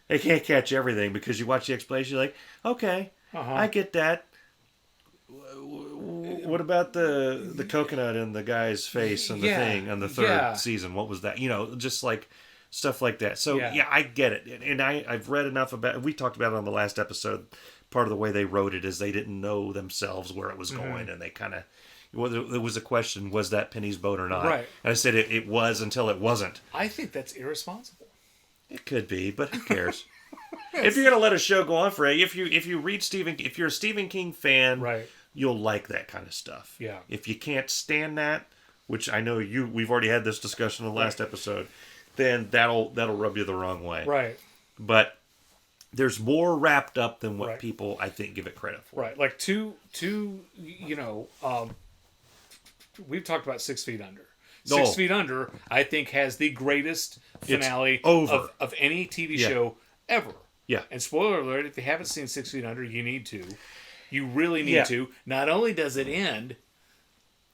catch everything, because you watch the explanation, you're like, okay, I get that. What about the coconut in the guy's face and the thing on the third season? What was that? Just like stuff like that. So I get it, and I've read enough about it. We talked about it on the last episode. Part of the way they wrote it is they didn't know themselves where it was going, and they kind of, there was a question, was that Penny's boat or not? Right. And I said it was until it wasn't. I think that's irresponsible. It could be, but who cares? If you're gonna let a show go on for if you read if you're a Stephen King fan, right, you'll like that kind of stuff. Yeah. If you can't stand that, which I know we've already had this discussion in the last episode, then that'll rub you the wrong way. Right. But there's more wrapped up than what people, I think, give it credit for. Right. Like we've talked about 6 Feet Under. 6 Feet Under, I think, has the greatest finale of any TV show ever. Yeah. And spoiler alert, if you haven't seen 6 Feet Under, you need to. You really need to. Not only does it end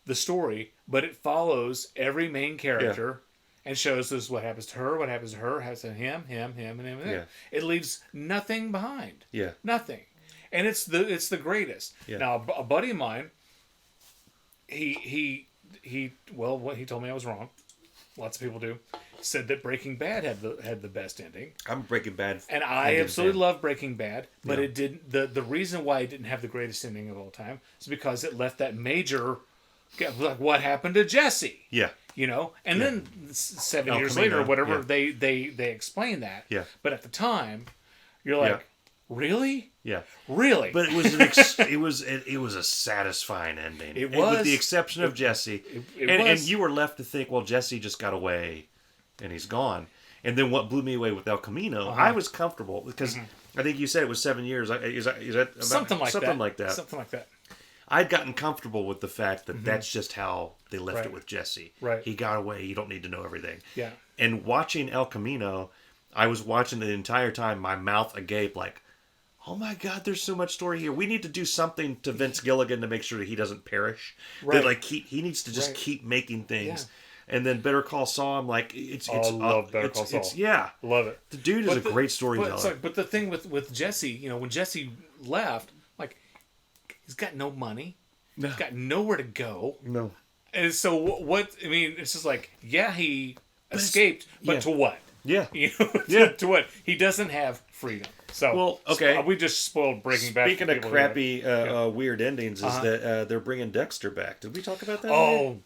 the story, but it follows every main character and shows us what happens to her, what happens to her, happens to him, and him. Yeah. It leaves nothing behind. Yeah. Nothing. And it's the greatest. Yeah. Now, a buddy of mine, he told me I was wrong. Lots of people do. Said that Breaking Bad had the best ending. I'm Breaking Bad, and I absolutely love Breaking Bad, but it didn't. The reason why it didn't have the greatest ending of all time is because it left that major, like, what happened to Jesse? Yeah. And then 7 years later, or whatever, they explain that. Yeah. But at the time, you're like, really? Yeah. Really? But it was it was a satisfying ending. It was, with the exception of Jesse. And you were left to think, well, Jesse just got away, and he's gone. And then what blew me away with El Camino, I was comfortable because I think you said it was 7 years. Is that about, something like that? Something like that. I'd gotten comfortable with the fact that that's just how they left it with Jesse. Right. He got away. You don't need to know everything. Yeah. And watching El Camino, I was watching the entire time, my mouth agape, like, oh my God, there's so much story here. We need to do something to Vince Gilligan to make sure that he doesn't perish. Right. That, like, he needs to just keep making things. Yeah. And then Better Call Saul, I'm like, I love Better Call Saul. Love it. The dude is a great storyteller. But the thing with Jesse, when Jesse left, like, he's got no money. No. He's got nowhere to go. No. And so what? I mean, it's just like, he escaped, but to what? Yeah. To what? He doesn't have freedom. So, we just spoiled Breaking Bad. Speaking of crappy, weird endings, is that they're bringing Dexter back. Did we talk about that? Oh,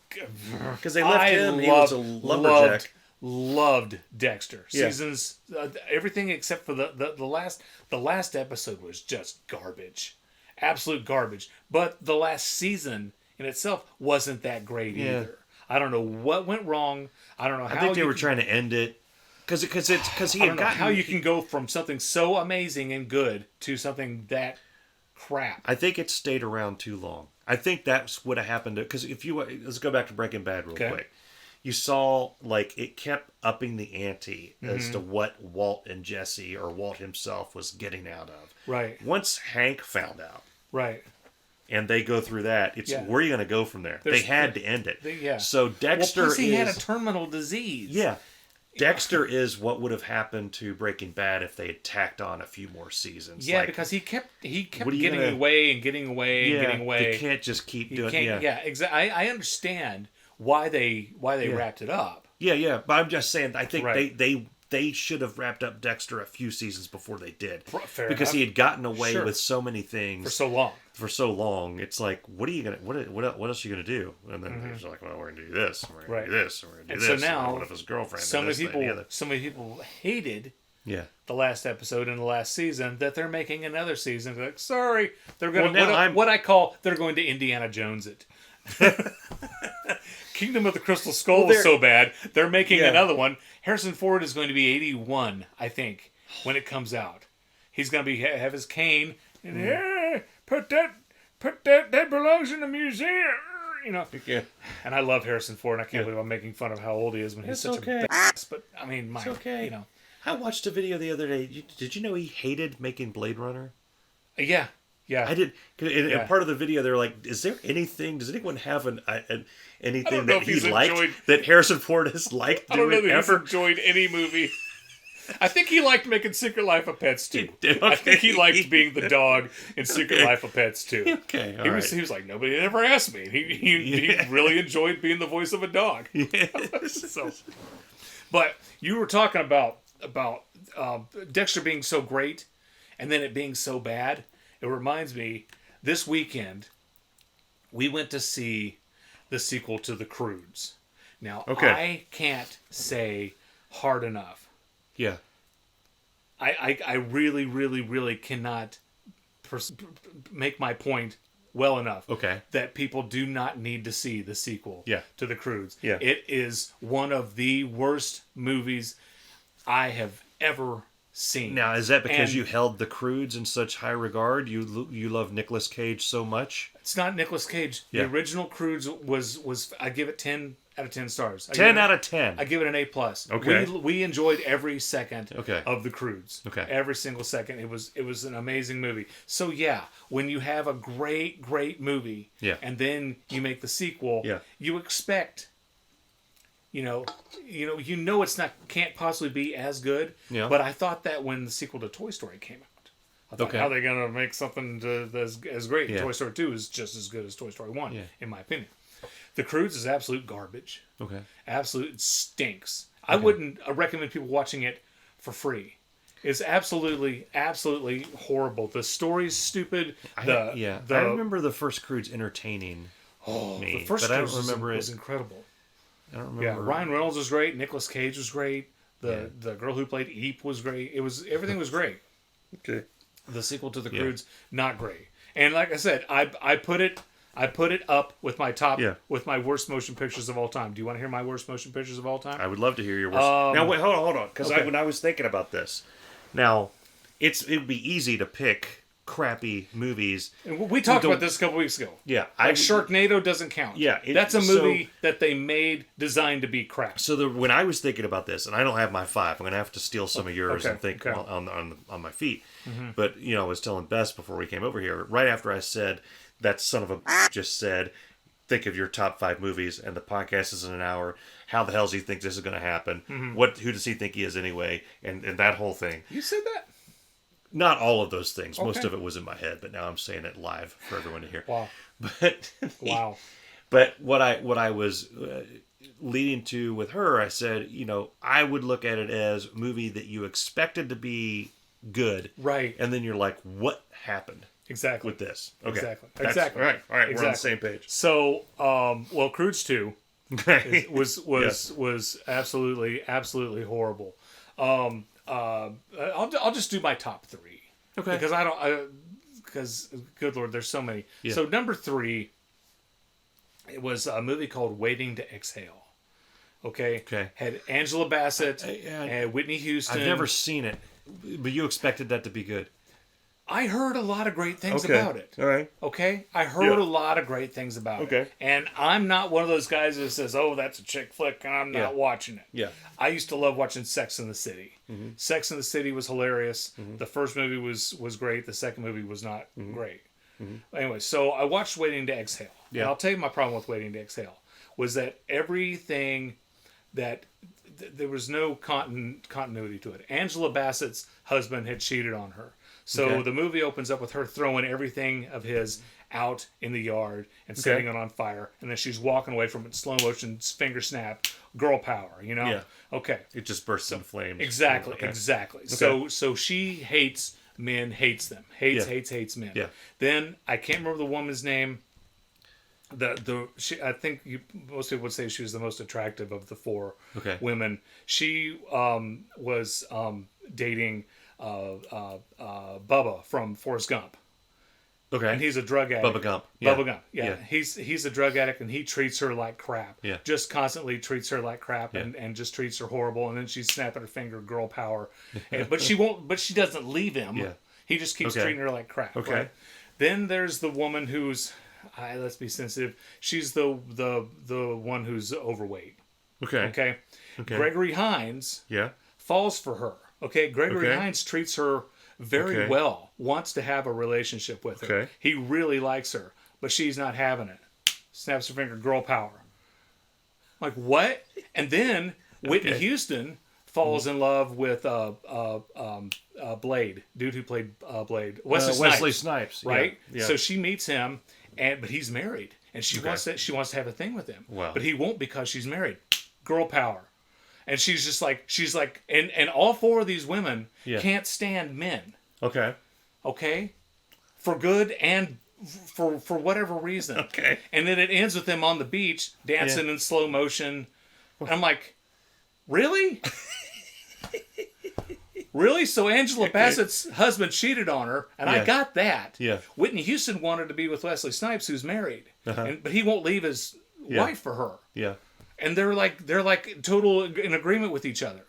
because they left him. He was a lumberjack. Loved Dexter. Seasons, everything except for the last episode was just garbage, absolute garbage. But the last season in itself wasn't that great either. I don't know what went wrong. I don't know how. I think they were trying to end it. Because he had gotten, how you can go from something so amazing and good to something that crap. I think it stayed around too long. I think that's what happened. Because let's go back to Breaking Bad real quick. You saw, like, it kept upping the ante as to what Walt and Jesse, or Walt himself, was getting out of. Right. Once Hank found out. Right. and they go through that. It's where are you going to go from there? They had to end it. So Dexter plus he had a terminal disease. Yeah. Dexter is what would have happened to Breaking Bad if they had tacked on a few more seasons. Yeah, because he kept getting away and getting away and getting away. They can't just keep doing it. Yeah, exactly. I understand why they wrapped it up. Yeah. But I'm just saying, I think they should have wrapped up Dexter a few seasons before they did. Fair because enough. he had gotten away with so many things for so long. It's like, what are you gonna what else are you gonna do? And then he's like, well, we're gonna do this, and we're gonna do this, and we're gonna do this. So now, what if his girlfriend? So many people hated the last episode in the last season that they're making another season. They're like, sorry, they're going they're going to Indiana Jones it. Kingdom of the Crystal Skull was so bad, they're making another one. Harrison Ford is going to be 81, I think, when it comes out. He's going to have his cane and put that belongs in the museum, you know. Yeah. And I love Harrison Ford, and I can't believe I'm making fun of how old he is when he's such a badass. But I mean, you know. I watched a video the other day. Did you know he hated making Blade Runner? Yeah. I did. In part of the video, they're like, "Is there anything? Does anyone have anything that he liked that Harrison Ford has liked doing I don't know that ever?" he's enjoyed any movie. I think he liked making Secret Life of Pets too. I think he liked being the dog in Secret Life of Pets too. Okay, he was like, nobody had ever asked me. He really enjoyed being the voice of a dog. But you were talking about Dexter being so great, and then it being so bad. It reminds me, this weekend, we went to see the sequel to The Croods. Now, I can't say hard enough. Yeah. I really, really, really cannot make my point well enough. Okay. That people do not need to see the sequel to The Croods. Yeah. It is one of the worst movies I have ever seen. Now, is that because you held The Croods in such high regard? You love Nicolas Cage so much? It's not Nicolas Cage. The original Croods was I give it 10 out of 10 stars. 10 out of 10. I give it an A+. Okay. We enjoyed every second of The Croods. Okay. Every single second. It was an amazing movie. So yeah, when you have a great movie and then you make the sequel, you expect you know it's can't possibly be as good. Yeah. But I thought that when the sequel to Toy Story came out, I thought, how are they gonna make something as great? Toy Story 2 is just as good as Toy Story 1, in my opinion. The Croods is absolute garbage. Okay. Absolute stinks. Okay. I wouldn't recommend people watching it for free. It's absolutely horrible. The story's stupid. I remember the first Croods entertaining me, the first but I don't remember was incredible. I don't remember. Yeah, Ryan Reynolds was great. Nicolas Cage was great. The girl who played Eep was great. Everything was great. Okay. The sequel to The Croods, not great. And like I said, I put it up with my with my worst motion pictures of all time. Do you want to hear my worst motion pictures of all time? I would love to hear your worst. Now wait, hold on, because when I was thinking about this, now it'd be easy to pick crappy movies. And we talked about this a couple weeks ago. Yeah, Sharknado doesn't count. Yeah, that's a movie that they made designed to be crap. So when I was thinking about this, and I don't have my 5, I'm gonna have to steal some of yours and think on my feet. Mm-hmm. But I was telling Bess before we came over here, right after I said that son of a just said, think of your top 5 movies, and the podcast is in an hour. How the hell does he think this is going to happen? Mm-hmm. Who does he think he is anyway? And that whole thing. You said that? Not all of those things. Okay. Most of it was in my head, but now I'm saying it live for everyone to hear. Wow. But wow. But what I was leading to with her, I said, I would look at it as a movie that you expected to be good, right? And then you're like, what happened? Exactly. With this. Okay. Exactly. All right. Exactly. We're on the same page. So, Croods 2 was absolutely horrible. I'll just do my top 3. Okay. Because good Lord, there's so many. Yeah. So number 3, it was a movie called Waiting to Exhale. Okay. Had Angela Bassett and Whitney Houston. I've never seen it, but you expected that to be good. I heard a lot of great things about it. All right. Okay? I heard a lot of great things about it. And I'm not one of those guys that says, oh, that's a chick flick, and I'm not watching it. Yeah. I used to love watching Sex and the City. Mm-hmm. Sex and the City was hilarious. Mm-hmm. The first movie was great. The second movie was not great. Anyway, so I watched Waiting to Exhale. Yeah. And I'll tell you my problem with Waiting to Exhale was that everything that there was no continuity to it. Angela Bassett's husband had cheated on her. So the movie opens up with her throwing everything of his out in the yard and setting it on fire. And then she's walking away from it, slow motion, finger snap, girl power, you know? Yeah. Okay. It just bursts in flames. Exactly, Okay. Okay. So she hates men, hates them. Hates men. Yeah. Then, I can't remember the woman's name. I think most people would say she was the most attractive of the four women. She was dating Bubba from Forrest Gump. Okay. And he's a drug addict. Bubba Gump. Bubba Gump. Yeah. He's a drug addict, and he treats her like crap. Yeah. Just constantly treats her like crap, and just treats her horrible. And then she's snapping her finger, girl power. But she won't. But she doesn't leave him. Yeah. He just keeps treating her like crap. Okay. Right? Then there's the woman who's, let's be sensitive. She's the one who's overweight. Okay. Gregory Hines. Yeah. Falls for her. Okay. Gregory Hines treats her very well, wants to have a relationship with her. He really likes her, but she's not having it. Snaps her finger, girl power. Like, what? And then Whitney Houston falls in love with Blade, dude who played Blade. Wesley Snipes. Right? Yeah. So she meets him, but he's married. And she wants to have a thing with him. Wow. But he won't because she's married. Girl power. And she's like, and all four of these women can't stand men. Okay. For good and for whatever reason. Okay. And then it ends with them on the beach dancing in slow motion. And I'm like, really? Really? So Angela Bassett's husband cheated on her, and I got that. Yeah. Whitney Houston wanted to be with Wesley Snipes, who's married, but he won't leave his wife for her. Yeah. And they're like total in agreement with each other.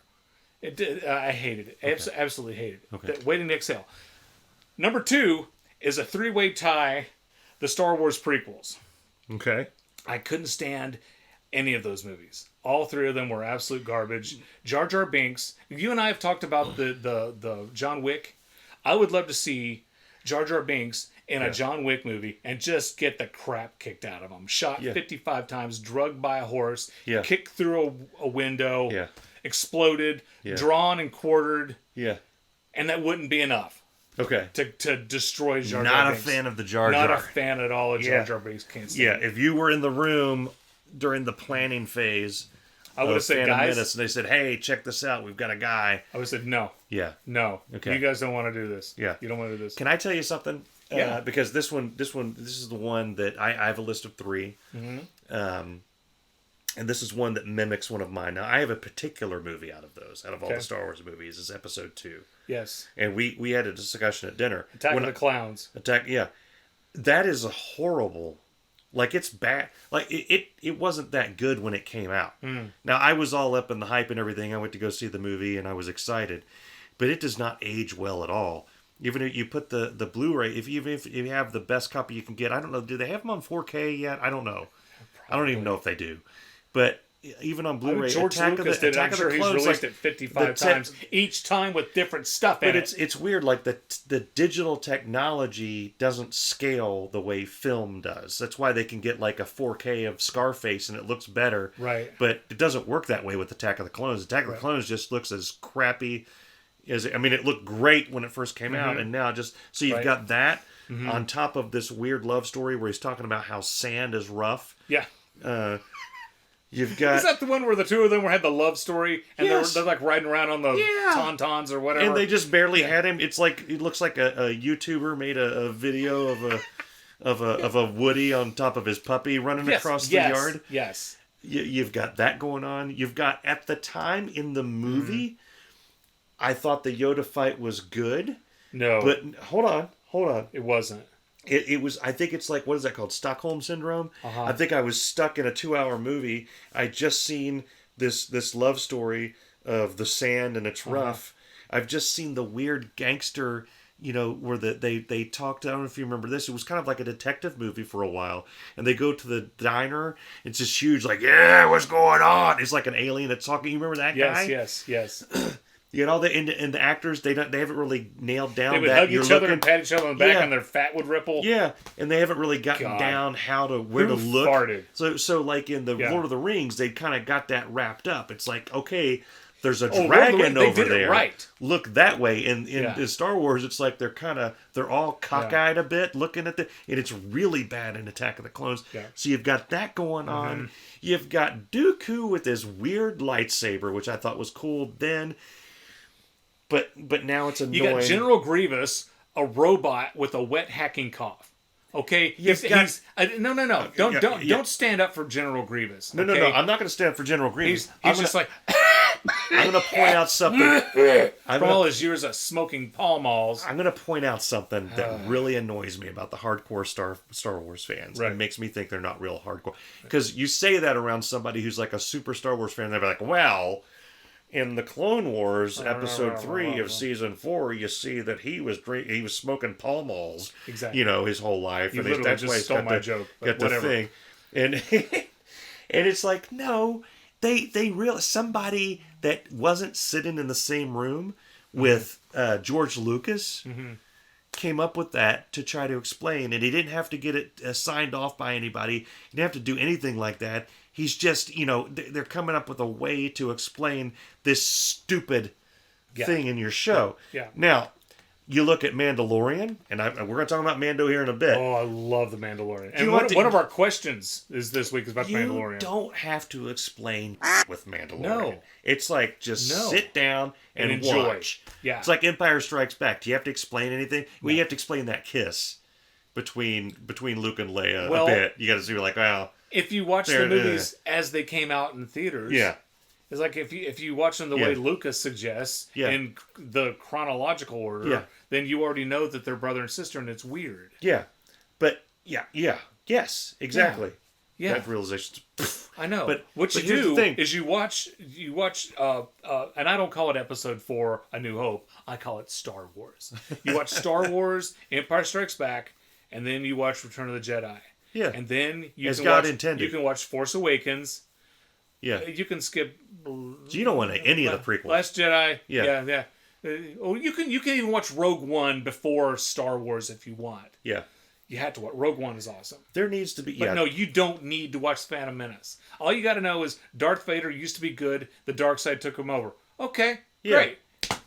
I hated it. Absolutely hated it. Okay. Waiting to Exhale. Number 2 is a 3-way tie, the Star Wars prequels. Okay. I couldn't stand any of those movies. All 3 of them were absolute garbage. Jar Jar Binks. You and I have talked about the John Wick. I would love to see Jar Jar Binks in a John Wick movie and just get the crap kicked out of him. Shot 55 times, drugged by a horse, kicked through a window, exploded, drawn and quartered. Yeah. And that wouldn't be enough. Okay. To destroy Jar Jar Binks. Not a fan of the Jar Jar. Not a fan at all of Jar Jar Binks. Can't stand it. If you were in the room during the planning phase, I would have said, guys, Menace, and they said, "Hey, check this out. We've got a guy." I would have said, "No." Yeah. No. Okay. You guys don't want to do this. Yeah. You don't want to do this. Can I tell you something? Yeah. Because this is the one that I have a list of 3. Mm-hmm. And this is one that mimics one of mine. Now, I have a particular movie out of all the Star Wars movies. Is Episode 2. Yes. And we had a discussion at dinner. Attack of the Clowns. That is a horrible. Like, it's bad. Like, it wasn't that good when it came out. Mm. Now, I was all up in the hype and everything. I went to go see the movie, and I was excited. But it does not age well at all. Even if you put the Blu-ray, if you have the best copy you can get, I don't know, do they have them on 4K yet? I don't know. Probably. I don't even know if they do. But even on Blu-ray, George Lucas did. I'm sure he's released it 55 times, each time with different stuff in it. But it's weird, like the digital technology doesn't scale the way film does. That's why they can get like a 4K of Scarface and it looks better. Right. But it doesn't work that way with Attack of the Clones. Attack of the Clones just looks as crappy as, I mean, it looked great when it first came out, and now just, so you've got that on top of this weird love story where he's talking about how sand is rough. Yeah. You've got... Is that the one where the 2 of them had the love story and they're like riding around on the tauntauns or whatever? And they just barely had him. It's like, it looks like a YouTuber made a video of a Woody on top of his puppy running across the yard. Yes. You've got that going on. You've got, at the time in the movie, I thought the Yoda fight was good. No. But hold on. It wasn't. It was, I think it's like, what is that called? Stockholm Syndrome? I think I was stuck in a 2-hour movie. I just seen this love story of the sand and it's rough. I've just seen the weird gangster, where they talked, I don't know if you remember this, it was kind of like a detective movie for a while. And they go to the diner, it's just huge, like, yeah, what's going on? It's like an alien that's talking. You remember that guy? Yes. You know, and the actors, they haven't really nailed down They would that hug you're each other looking, and pat each other on the back, Yeah. and their fat would ripple. yeah, and they haven't really gotten God. down where to look. Farted? So like in the Yeah. Lord of the Rings, they kind of got that wrapped up. It's like, okay, there's a Lord of the dragon Rings, they over did it there. right. Look that way. And Yeah. in Star Wars, it's like they're all cockeyed a bit, looking at and it's really bad in Attack of the Clones. Yeah. So you've got that going on. You've got Dooku with his weird lightsaber, which I thought was cool then. But now it's annoying. You got General Grievous, a robot with a wet hacking cough. Okay, no. Don't stand up for General Grievous. No. I'm not going to stand up for General Grievous. He's just like I'm going to point out something. from all his years of smoking Pall Malls. I'm going to point out something that really annoys me about the hardcore Star Wars fans. Right. It makes me think they're not real hardcore. Because you say that around somebody who's like a super Star Wars fan, they're like, well, in the Clone Wars episode 3 of season 4, you see that he was smoking Pall Malls. Exactly. You know, his whole life. You and literally that's why just he's stole got my the, joke. got the Whatever. thing. And and it's like, no, they realize somebody that wasn't sitting in the same room with George Lucas came up with that to try to explain, and he didn't have to get it signed off by anybody. He didn't have to do anything like that. He's just, they're coming up with a way to explain this stupid thing in your show. Yeah. Now, you look at Mandalorian, and we're going to talk about Mando here in a bit. Oh, I love the Mandalorian. And know one, what? one of our questions is this week is about the You Mandalorian. don't have to explain with Mandalorian. No. It's like just sit down and enjoy. watch. Yeah. It's like Empire Strikes Back. Do you have to explain anything? Well, you have to explain that kiss between Luke and Leia a bit. You got to see like, well, if you watch the movies as they came out in theaters, yeah. It's like if you watch them the way Lucas suggests in the chronological order, then you already know that they're brother and sister, and it's weird. Yeah, but yes, exactly. Yeah. That realization. I know. But what you here's the do thing. is you watch, and I don't call it Episode 4, A New Hope. I call it Star Wars. You watch Star Wars, Empire Strikes Back, and then you watch Return of the Jedi. Yeah. And then As God intended. You can watch Force Awakens. Yeah. You can skip. So you don't want any of the prequels. Last Jedi. Yeah. Yeah. You can even watch Rogue One before Star Wars if you want. Yeah. You have to watch. Rogue One is awesome. There needs to be. But no, you don't need to watch Phantom Menace. All you got to know is Darth Vader used to be good. The dark side took him over. Okay, great.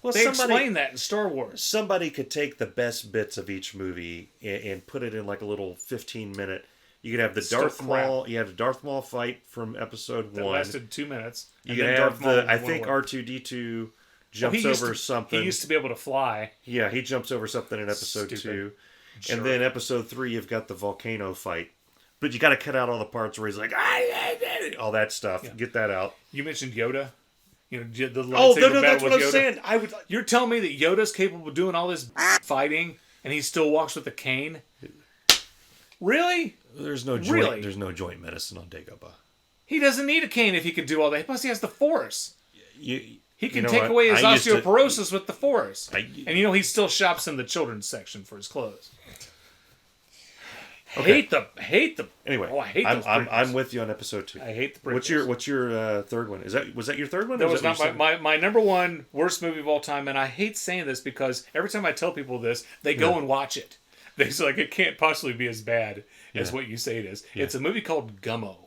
Well, they explain that in Star Wars. Somebody could take the best bits of each movie and put it in like a little 15-minute. You could have the Darth Maul. You have the Darth Maul fight from Episode 1. That lasted 2 minutes. You can have I think R2-D2 jumps over something. He used to be able to fly. Yeah, he jumps over something in Episode 2. Sure. And then Episode 3, you've got the volcano fight. But you got to cut out all the parts where he's like, all that stuff. Yeah. Get that out. You mentioned Yoda. The lightsaber no, that's what I'm saying. You're telling me that Yoda's capable of doing all this fighting, and he still walks with a cane? Really? There's no joint. There's no joint medicine on Dagobah. He doesn't need a cane if he can do all that. Plus, he has the Force. He can take what? away his osteoporosis with the Force. And he still shops in the children's section for his clothes. Okay. Hate the. Anyway, I hate those I'm with you on Episode 2. I hate the prequels. What's your third one? Was that your third one? That was not my number one worst movie of all time, and I hate saying this because every time I tell people this, they go and watch it. They're like, it can't possibly be as bad as what you say it is. Yeah. It's a movie called Gummo.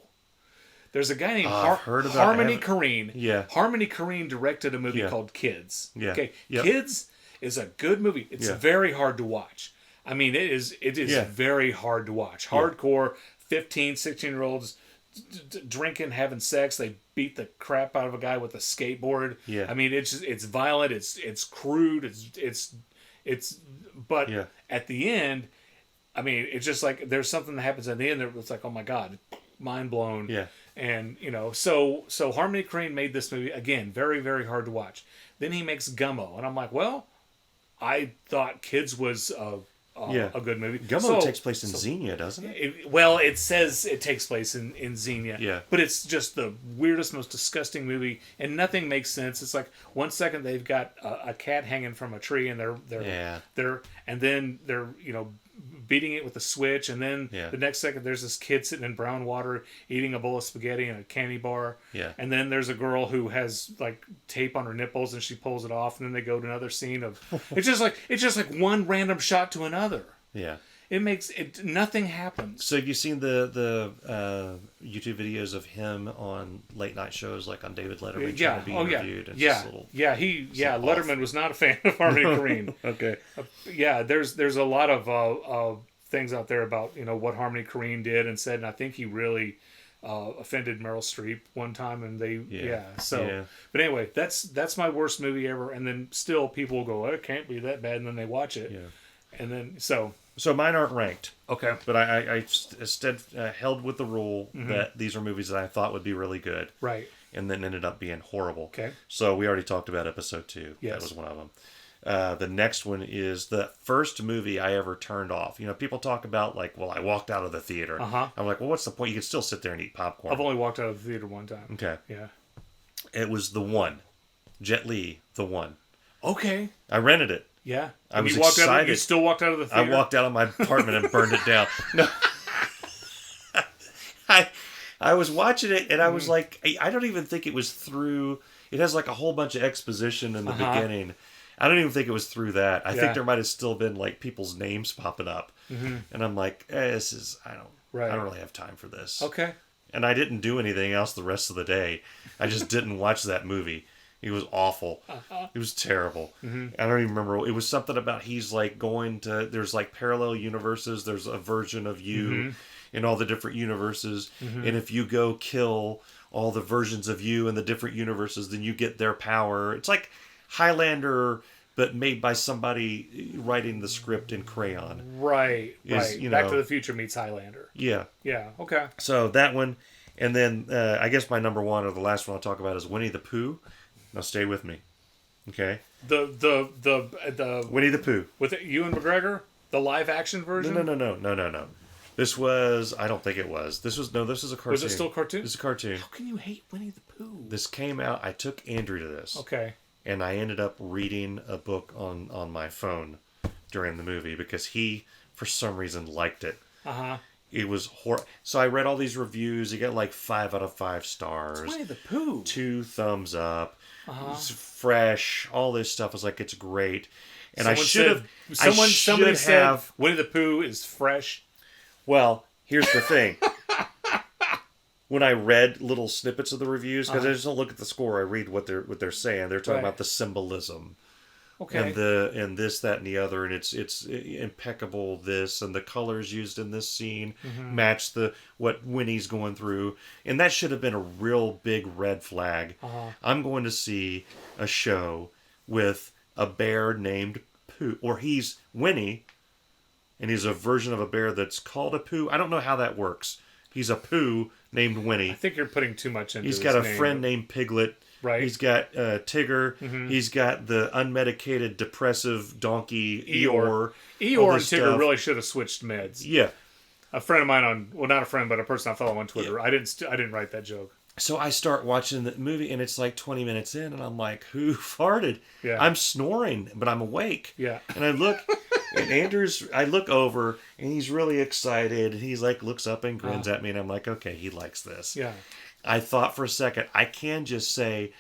There's a guy named Harmony Korine. Yeah. Harmony Korine directed a movie called Kids. Yeah. Okay. Yep. Kids is a good movie. It's very hard to watch. I mean, it is very hard to watch. Hardcore 15, 16-year-olds drinking, having sex. They beat the crap out of a guy with a skateboard. Yeah. I mean, it's violent. It's crude. But at the end, I mean, it's just like there's something that happens at the end. It's like, oh my God, mind blown. Yeah. And so Harmony Korine made this movie again, very, very hard to watch. Then he makes Gummo, and I'm like, well, I thought Kids was a good movie. Gummo takes place in Xenia, doesn't it? It says it takes place in Xenia. Yeah. But it's just the weirdest, most disgusting movie, and nothing makes sense. It's like 1 second they've got a cat hanging from a tree, and they're and then they're beating it with a switch, and then Yeah. the next second there's this kid sitting in brown water eating a bowl of spaghetti and a candy bar. Yeah. And then there's a girl who has like tape on her nipples and she pulls it off, and then they go to another scene of it's just like one random shot to another. Yeah. It makes it nothing happens. So have you seen the YouTube videos of him on late night shows like on David Letterman trying to be interviewed? And Letterman was not a fan of Harmony Korine. Okay. There's a lot of things out there about what Harmony Korine did and said, and I think he really offended Meryl Streep one time, and but anyway, that's my worst movie ever, and then still people will go, oh, it can't be that bad, and then they watch it, and then So mine aren't ranked. Okay. But I instead held with the rule that these are movies that I thought would be really good. Right. And then ended up being horrible. Okay. So we already talked about episode 2. Yes. That was one of them. The next one is the first movie I ever turned off. People talk about like, well, I walked out of the theater. Uh-huh. I'm like, well, what's the point? You can still sit there and eat popcorn. I've only walked out of the theater one time. Okay. Yeah. It was The One. Jet Li, The One. Okay. I rented it. Yeah. I was excited. You still walked out of the theater? I walked out of my apartment and burned it down. No. I was watching it and I was like, I don't even think it was through. It has like a whole bunch of exposition in the beginning. I don't even think it was through that. I think there might have still been like people's names popping up. And I'm like, I don't really have time for this. Okay. And I didn't do anything else the rest of the day. I just didn't watch that movie. It was awful. It was terrible. I don't even remember. It was something about he's like going to, there's like parallel universes. There's a version of you in all the different universes. And if you go kill all the versions of you in the different universes, then you get their power. It's like Highlander, but made by somebody writing the script in crayon. Right. Back to the Future meets Highlander. Yeah. Yeah. Okay. So that one. And then I guess my number one or the last one I'll talk about is Winnie the Pooh. Now stay with me, okay? The Winnie the Pooh with Ewan McGregor, the live action version. No. This was. I don't think it was. This was a cartoon. Was it still a cartoon? This is a cartoon. How can you hate Winnie the Pooh? This came out. I took Andrew to this. Okay. And I ended up reading a book on my phone during the movie because he, for some reason, liked it. It was So I read all these reviews. He got like 5 out of 5 stars. It's Winnie the Pooh. 2 thumbs up. It's fresh. All this stuff was like, it's great. And somebody said Winnie the Pooh is fresh. Well, here's the thing. When I read little snippets of the reviews, because I just don't look at the score, I read what they're saying. They're talking about the symbolism. Okay. And this, that, and the other, and it's impeccable. This and the colors used in this scene match what Winnie's going through, and that should have been a real big red flag. I'm going to see a show with a bear named Pooh, or he's Winnie, and he's a version of a bear that's called a Pooh. I don't know how that works. He's a Pooh named Winnie. I think you're putting too much into. He's got a friend named Piglet. Right. He's got Tigger. He's got the unmedicated, depressive donkey Eeyore. Eeyore and Tigger really should have switched meds. Yeah. A friend of mine not a friend, but a person I follow on Twitter. Yeah. I didn't write that joke. So I start watching the movie, and it's like 20 minutes in, and I'm like, who farted? Yeah. I'm snoring, but I'm awake. Yeah. And I look, and I look over, and he's really excited, and he's like, looks up and grins at me, and I'm like, okay, he likes this. Yeah. I thought for a second, I can just say,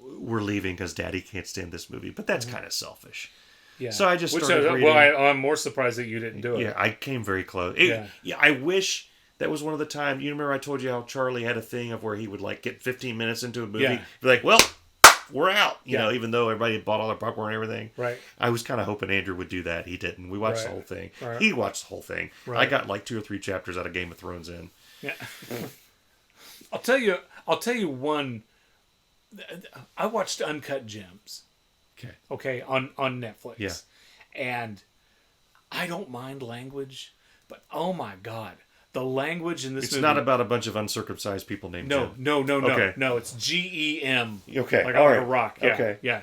we're leaving because Daddy can't stand this movie, but that's kind of selfish. Yeah. So I just started reading. Well, I'm more surprised that you didn't do it. Yeah, I came very close. I wish that was one of the times. You remember I told you how Charlie had a thing of where he would like get 15 minutes into a movie, be like, well, we're out. You know, even though everybody had bought all their popcorn and everything. Right. I was kind of hoping Andrew would do that. He didn't. We watched the whole thing. Right. He watched the whole thing. Right. I got like 2 or 3 chapters out of Game of Thrones in. Yeah. I'll tell you one. I watched Uncut Gems. Okay, on Netflix. Yeah. And I don't mind language, but oh my God, the language in this movie. It's not about a bunch of uncircumcised people named Jim. No. Okay. No, it's GEM. Okay. Like all right. a rock. Yeah. Okay. Yeah.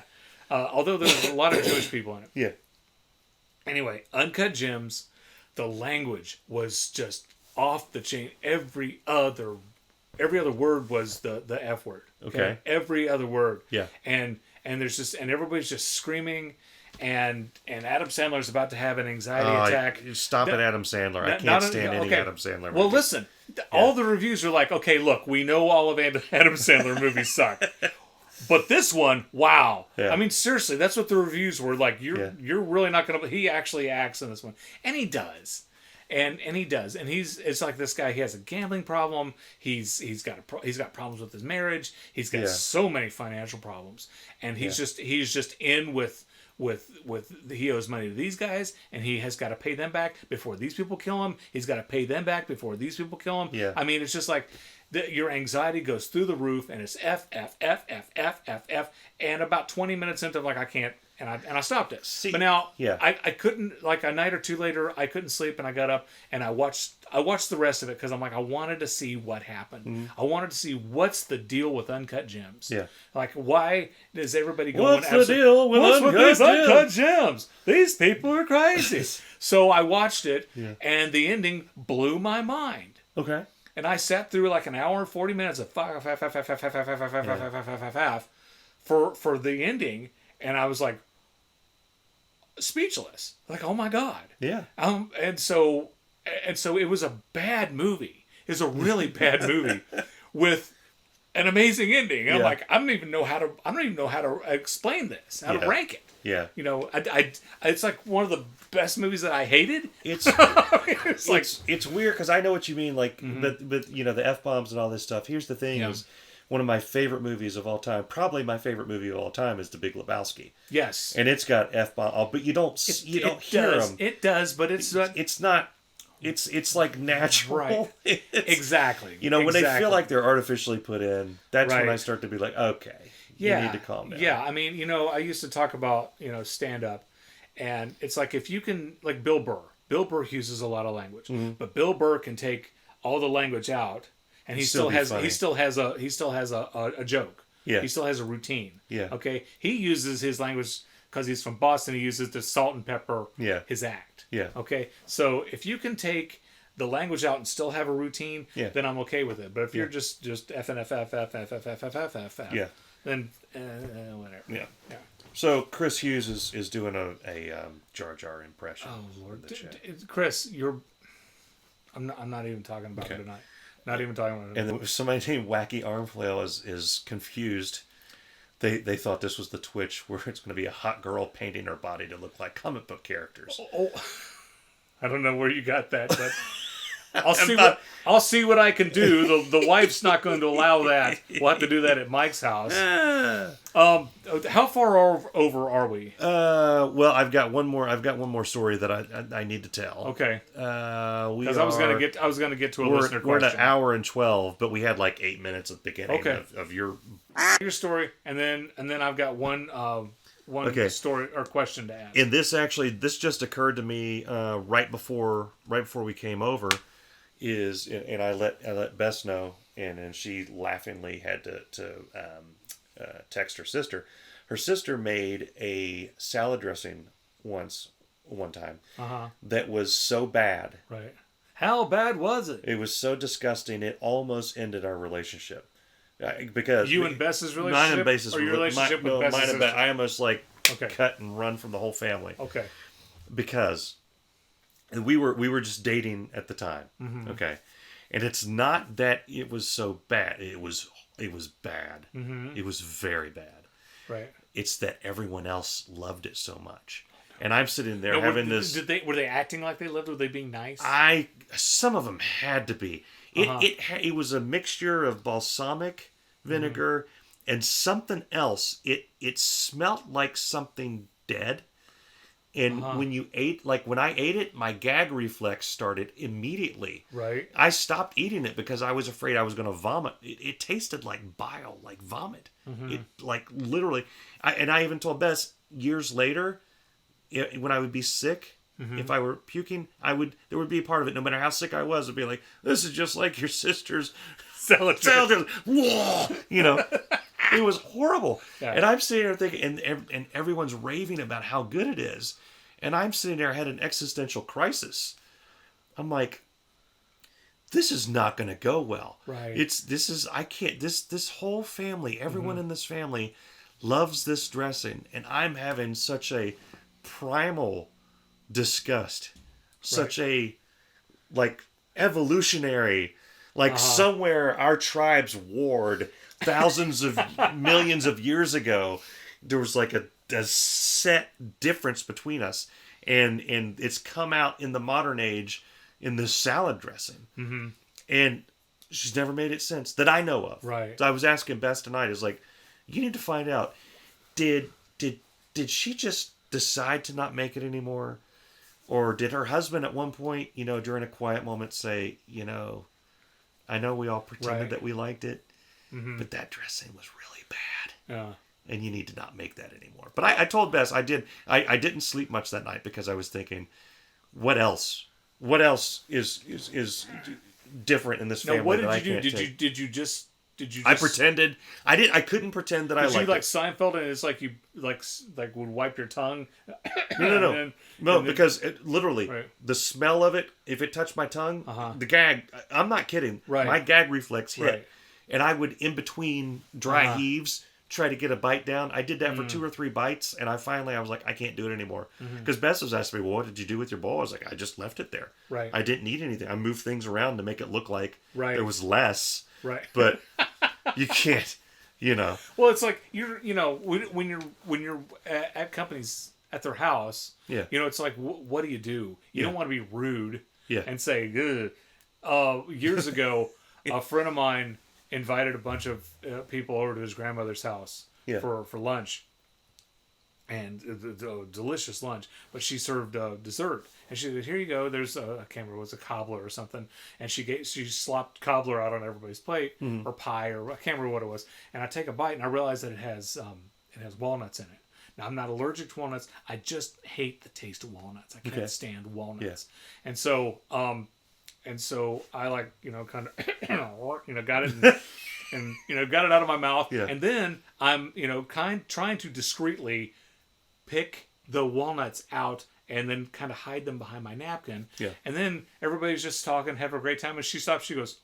Although there's a lot of Jewish people in it. Yeah. Anyway, Uncut Gems, the language was just off the chain. Every other word was the F word. Okay. Every other word. Yeah. And there's and everybody's just screaming, and Adam Sandler's about to have an anxiety attack. Stop it, Adam Sandler. I can't stand any Adam Sandler. Well, listen, all the reviews are like, okay, look, we know all of Adam Sandler movies suck. But this one, wow. Yeah. I mean, seriously, that's what the reviews were like. You're really not going to... He actually acts in this one. And he does. And he does. And it's like this guy, he has a gambling problem. He's got problems with his marriage. He's got so many financial problems. And he's just in with he owes money to these guys, and he has got to pay them back before these people kill him. He's got to pay them back before these people kill him. Yeah. I mean, it's just like your anxiety goes through the roof, and it's F, and about 20 minutes into, like, I can't, and I stopped it. See, but now, I couldn't, like, a night or two later, I couldn't sleep, and I got up, and I watched the rest of it, because I'm like, I wanted to see what happened. Mm-hmm. I wanted to see what's the deal with Uncut Gems. Yeah. Like, why is everybody going, what's the deal with Uncut Gems? These people are crazy. So I watched it, and the ending blew my mind. Okay. And I sat through like an hour and 40 minutes of for the ending, and I was like speechless. Like, oh my God. Yeah. And so it was a bad movie. It was a really bad movie with an amazing ending. And I'm like, I don't even know how to explain this, how to rank it. Yeah. You know, it's like one of the best movies that I hated. It's it's weird because I know what you mean. Like, but you know, the F-bombs and all this stuff. Here's the thing: is one of my favorite movies of all time. Probably my favorite movie of all time is The Big Lebowski. Yes. And it's got F-bomb, but you don't hear them. It does, but it's not. It's like natural. Right. Exactly. You know, when they feel like they're artificially put in, that's when I start to be like, okay. You need to calm down. Yeah, I mean, you know, I used to talk about, you know, stand-up, and it's like if you can, like Bill Burr. Bill Burr uses a lot of language, but Bill Burr can take all the language out, and he still has a joke. Yeah. He still has a routine. Yeah. Okay? He uses his language, because he's from Boston, he uses the salt and pepper his act. Yeah. Okay? So if you can take the language out and still have a routine, then I'm okay with it. But if you're just F and F, then whatever. Yeah. So Chris Hughes is doing a Jar Jar impression. Oh Lord, Chris, I'm not even talking about it tonight. Not even talking about it. And then somebody named Wacky Armflail is confused. They thought this was the Twitch where it's going to be a hot girl painting her body to look like comic book characters. Oh. I don't know where you got that, but I'll see what I can do. The wife's not going to allow that. We'll have to do that at Mike's house. How far over are we? Well, I've got one more story that I need to tell. Okay. Because I was going to get to a listener question. We're at an hour and 12, but we had like 8 minutes at the beginning of your story, and then I've got one story or question to ask. And this just occurred to me right before we came over. And I let Bess know, and she laughingly had to text her sister. Her sister made a salad dressing one time that was so bad. Right. How bad was it? It was so disgusting. It almost ended our relationship. Because you and Bess's relationship, mine and Bess's, or your relationship with Bess's sister? I almost cut and run from the whole family. Okay. Because we were just dating at the time. Mm-hmm. Okay. And it's not that it was so bad. It was bad. Mm-hmm. It was very bad. Right. It's that everyone else loved it so much. And I'm sitting there having this. Were they acting like they loved it? Were they being nice? Some of them had to be. It was a mixture of balsamic vinegar and something else. It smelled like something dead. And when I ate it, my gag reflex started immediately. Right. I stopped eating it because I was afraid I was going to vomit. It tasted like bile, like vomit. Mm-hmm. It literally. I even told Bess years later, when I would be sick, if I were puking, there would be a part of it. No matter how sick I was, it'd be like, this is just like your sister's salad. Whoa, you know. It was horrible. Yeah. And I'm sitting there thinking, and everyone's raving about how good it is. And I'm sitting there, I had an existential crisis. I'm like, this is not going to go well. Right. This whole family, everyone in this family loves this dressing. And I'm having such a primal disgust, such a like evolutionary, like somewhere our tribes warred thousands of millions of years ago. There was like a set difference between us, and it's come out in the modern age in this salad dressing, and she's never made it since that I know of. Right. So I was asking Bess tonight, is like, you need to find out, did she just decide to not make it anymore? Or did her husband at one point, during a quiet moment say, I know we all pretended that we liked it, but that dressing was really bad. Yeah. And you need to not make that anymore. But I told Bess, I didn't sleep much that night because I was thinking, what else? What else is different in this family? Now, what that did you I do? can't take? Did you just? I pretended. I couldn't pretend that I liked it. Did you like Seinfeld and it's like you like would wipe your tongue? No, because literally the smell of it, if it touched my tongue, the gag, I'm not kidding. Right. My gag reflex hit. Right. And I would, in between dry heaves, try to get a bite down. I did that for 2 or 3 bites, and I was like, I can't do it anymore. Because Bess was asking me, well, what did you do with your bowl? I was like, I just left it there. Right. I didn't eat anything. I moved things around to make it look like there was less. Right. But you can't, Well, it's like when you're at companies at their house. Yeah. It's like what do? You don't want to be rude. Yeah. And say, ugh. Years ago, a friend of mine invited a bunch of people over to his grandmother's house for lunch. And a delicious lunch, but she served dessert, and she said, "Here you go. There's I can't remember, it was a cobbler or something." And she slopped cobbler out on everybody's plate, or pie, or I can't remember what it was. And I take a bite, and I realize that it has walnuts in it. Now I'm not allergic to walnuts. I just hate the taste of walnuts. I can't stand walnuts, and so I like kind of got it. And got it out of my mouth, and then I'm trying to discreetly pick the walnuts out and then kind of hide them behind my napkin. Yeah. And then everybody's just talking, having a great time, and she stops. She goes,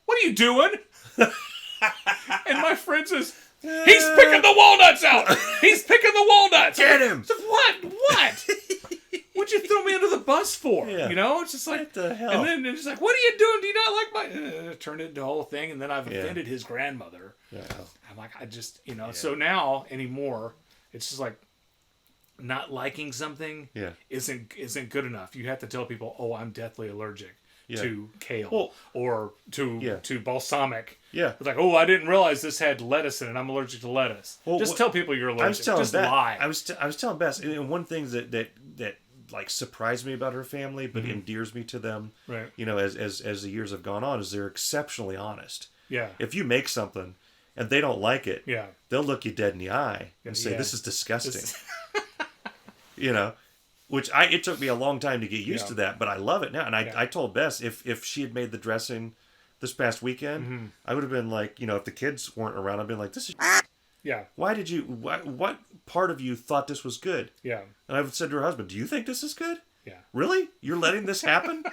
"What are you doing?" And my friend says, "He's picking the walnuts out. He's picking the walnuts. Get him." I said, What? What'd you throw me under the bus for? Yeah. It's just like, what the hell? And then it's like, what are you doing? Do you not like my? Turned it into a whole thing, and then I've offended his grandmother. Yeah. I'm like, I just, So now anymore, it's just like, not liking something isn't good enough. You have to tell people, oh, I'm deathly allergic to kale or to balsamic. Yeah. It's like, oh, I didn't realize this had lettuce in it. I'm allergic to lettuce. Well, just tell people you're allergic. Just lie. I was telling Bess, and one thing that like surprised me about her family, but endears me to them, right? As the years have gone on, is they're exceptionally honest. Yeah. If you make something and they don't like it, they'll look you dead in the eye and say, "This is disgusting." Which it took me a long time to get used to that, but I love it now. And I told Bess, if she had made the dressing this past weekend, I would have been like, if the kids weren't around, I'd been like, this is why did you, what part of you thought this was good? Yeah. And I said to her husband, do you think this is good? Yeah. Really? You're letting this happen?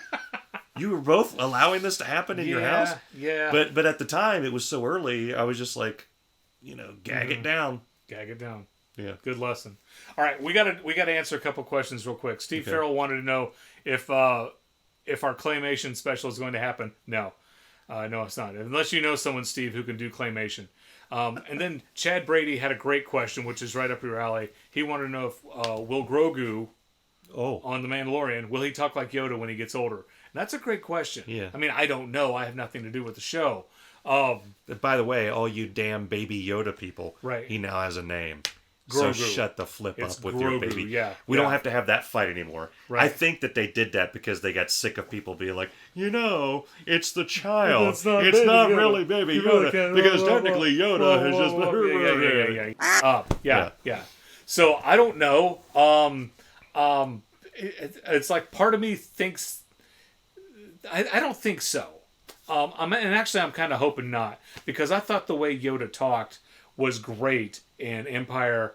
You were both allowing this to happen in your house? Yeah. But at the time, it was so early, I was just like, gag it down. Gag it down. Yeah. Good lesson. All right, we gotta answer a couple questions real quick. Steve Farrell wanted to know if our claymation special is going to happen. No, it's not. Unless you know someone, Steve, who can do claymation. And then Chad Brady had a great question, which is right up your alley. He wanted to know if will Grogu on The Mandalorian, will he talk like Yoda when he gets older? And that's a great question. Yeah. I mean, I don't know. I have nothing to do with the show. By the way, all you damn baby Yoda people, right? He now has a name. Grogu. So shut the flip it's up with Grogu, your baby. We don't have to have that fight anymore. Right. I think that they did that because they got sick of people being like, it's the child. It's not really baby Yoda. Because technically Yoda has just... Yeah. So I don't know. It's like part of me thinks... I don't think so. I'm kind of hoping not. Because I thought the way Yoda talked was great in Empire,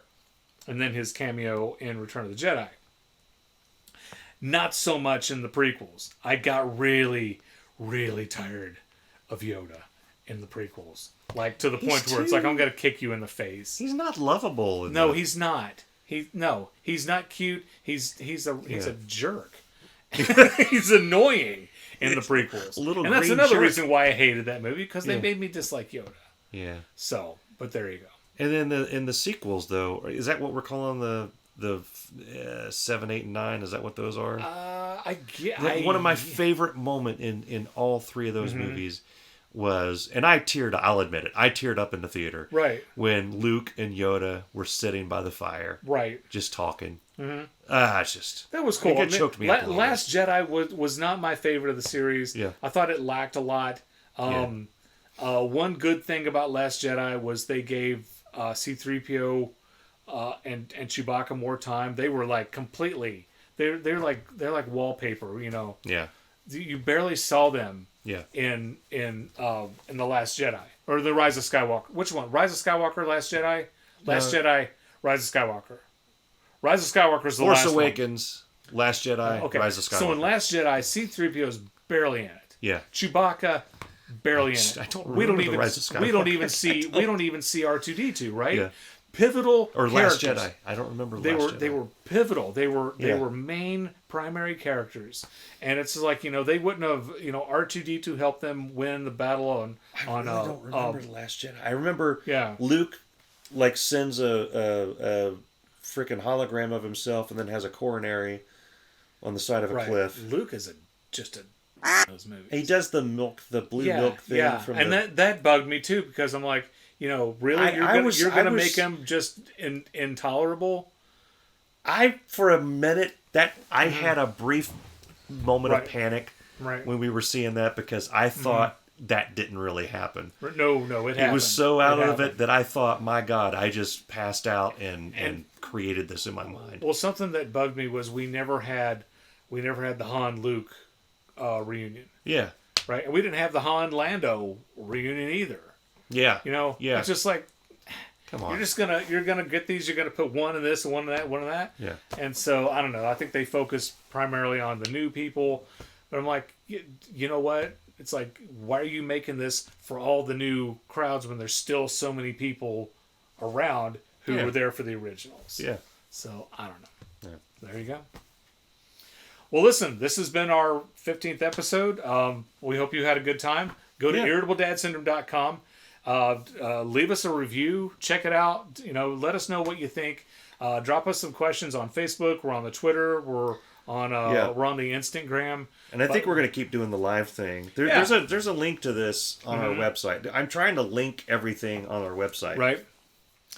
and then his cameo in Return of the Jedi. Not so much in the prequels. I got really, really tired of Yoda in the prequels. Like, to the point where it's like, I'm going to kick you in the face. He's not lovable. No, he's not. He's not cute. He's a jerk. He's annoying in the prequels. And that's another reason why I hated that movie, because they made me dislike Yoda. Yeah. So, but there you go. And then in the sequels, though, is that what we're calling the 7, 8, and 9? Is that what those are? One of my favorite moment in all three of those movies was, and I'll admit it, I teared up in the theater. Right. When Luke and Yoda were sitting by the fire. Right. Just talking. Mm-hmm. That was cool. It choked me up a little Last bit. Jedi was not my favorite of the series. Yeah. I thought it lacked a lot. One good thing about Last Jedi was they gave C-3PO and Chewbacca more time. They were like completely. They're like wallpaper. You know. Yeah. You barely saw them. Yeah. In the Last Jedi or the Rise of Skywalker. Which one? Rise of Skywalker, Last Jedi, Last Jedi, Rise of Skywalker. Rise of Skywalker is the last one. Force Awakens, Last Jedi, Rise of Skywalker. So in Last Jedi, C-3PO is barely in it. Yeah. Chewbacca barely in it. I don't remember the Rise of Skywalker. We don't even see R2-D2, right? Yeah. Pivotal or characters. Last Jedi. I don't remember. They were pivotal. They were main primary characters, and it's like they wouldn't have R2-D2 helped them win the battle on. I don't remember the Last Jedi. I remember. Luke sends a freaking hologram of himself, and then has a coronary on the side of a cliff. Luke is just a those movies. He does the blue milk thing. Yeah, and that bugged me too, because I'm like. Really, you're gonna make him just intolerable. For a minute I had a brief moment of panic when we were seeing that, because I thought that didn't really happen. No, it happened. It was so out of it that I thought, my God, I just passed out and created this in my mind. Well, something that bugged me was we never had the Han Luke reunion. Yeah. Right, and we didn't have the Han Lando reunion either. Yeah. It's just like, come on. You're gonna get these. You're gonna put one in this and one in that, one in that. Yeah. And so I don't know. I think they focus primarily on the new people, but I'm like, you know what? It's like, why are you making this for all the new crowds when there's still so many people around who were there for the originals? Yeah. So I don't know. Yeah. There you go. Well, listen, this has been our 15th episode. We hope you had a good time. Go to irritabledadsyndrome.com. Leave us a review. Check it out. Let us know what you think. Drop us some questions on Facebook. We're on the Twitter. We're on the Instagram. And I think we're going to keep doing the live thing. There's a link to this on our website. I'm trying to link everything on our website. Right.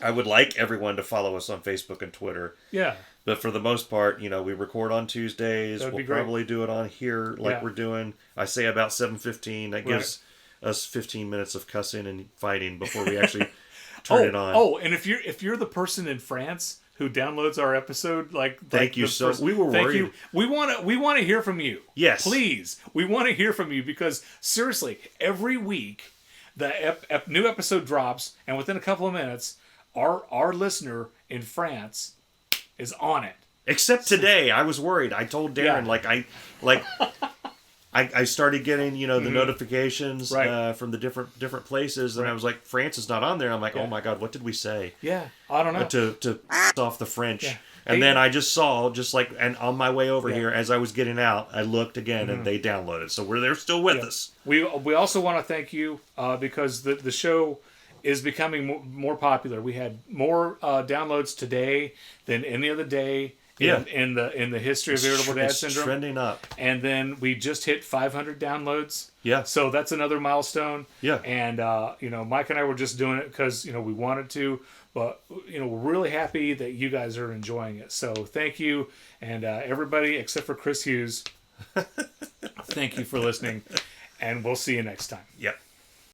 I would like everyone to follow us on Facebook and Twitter. Yeah. But for the most part, we record on Tuesdays. We'll probably do it on here like we're doing. I say about 7:15. That gives us 15 minutes of cussing and fighting before we actually turn it on. Oh, and if you're the person in France who downloads our episode, thank you so. We were worried. You. We want to hear from you. Yes, please. We want to hear from you, because seriously, every week the new episode drops, and within a couple of minutes, our listener in France is on it. Except today, I was worried. I told Darin I started getting the notifications from the different places, and I was like, France is not on there. I'm like, oh my God, what did we say? Yeah, I don't know. To off the French, and then I just saw and on my way over here as I was getting out, I looked again and they downloaded. So they're still with us. We also want to thank you because the show is becoming more popular. We had more downloads today than any other day. In the history of Irritable Dad Syndrome. Trending up. And then we just hit 500 downloads. Yeah. So that's another milestone. Yeah. And, Mike and I were just doing it because, we wanted to. But, we're really happy that you guys are enjoying it. So thank you. And everybody except for Chris Hughes, thank you for listening. And we'll see you next time. Yep.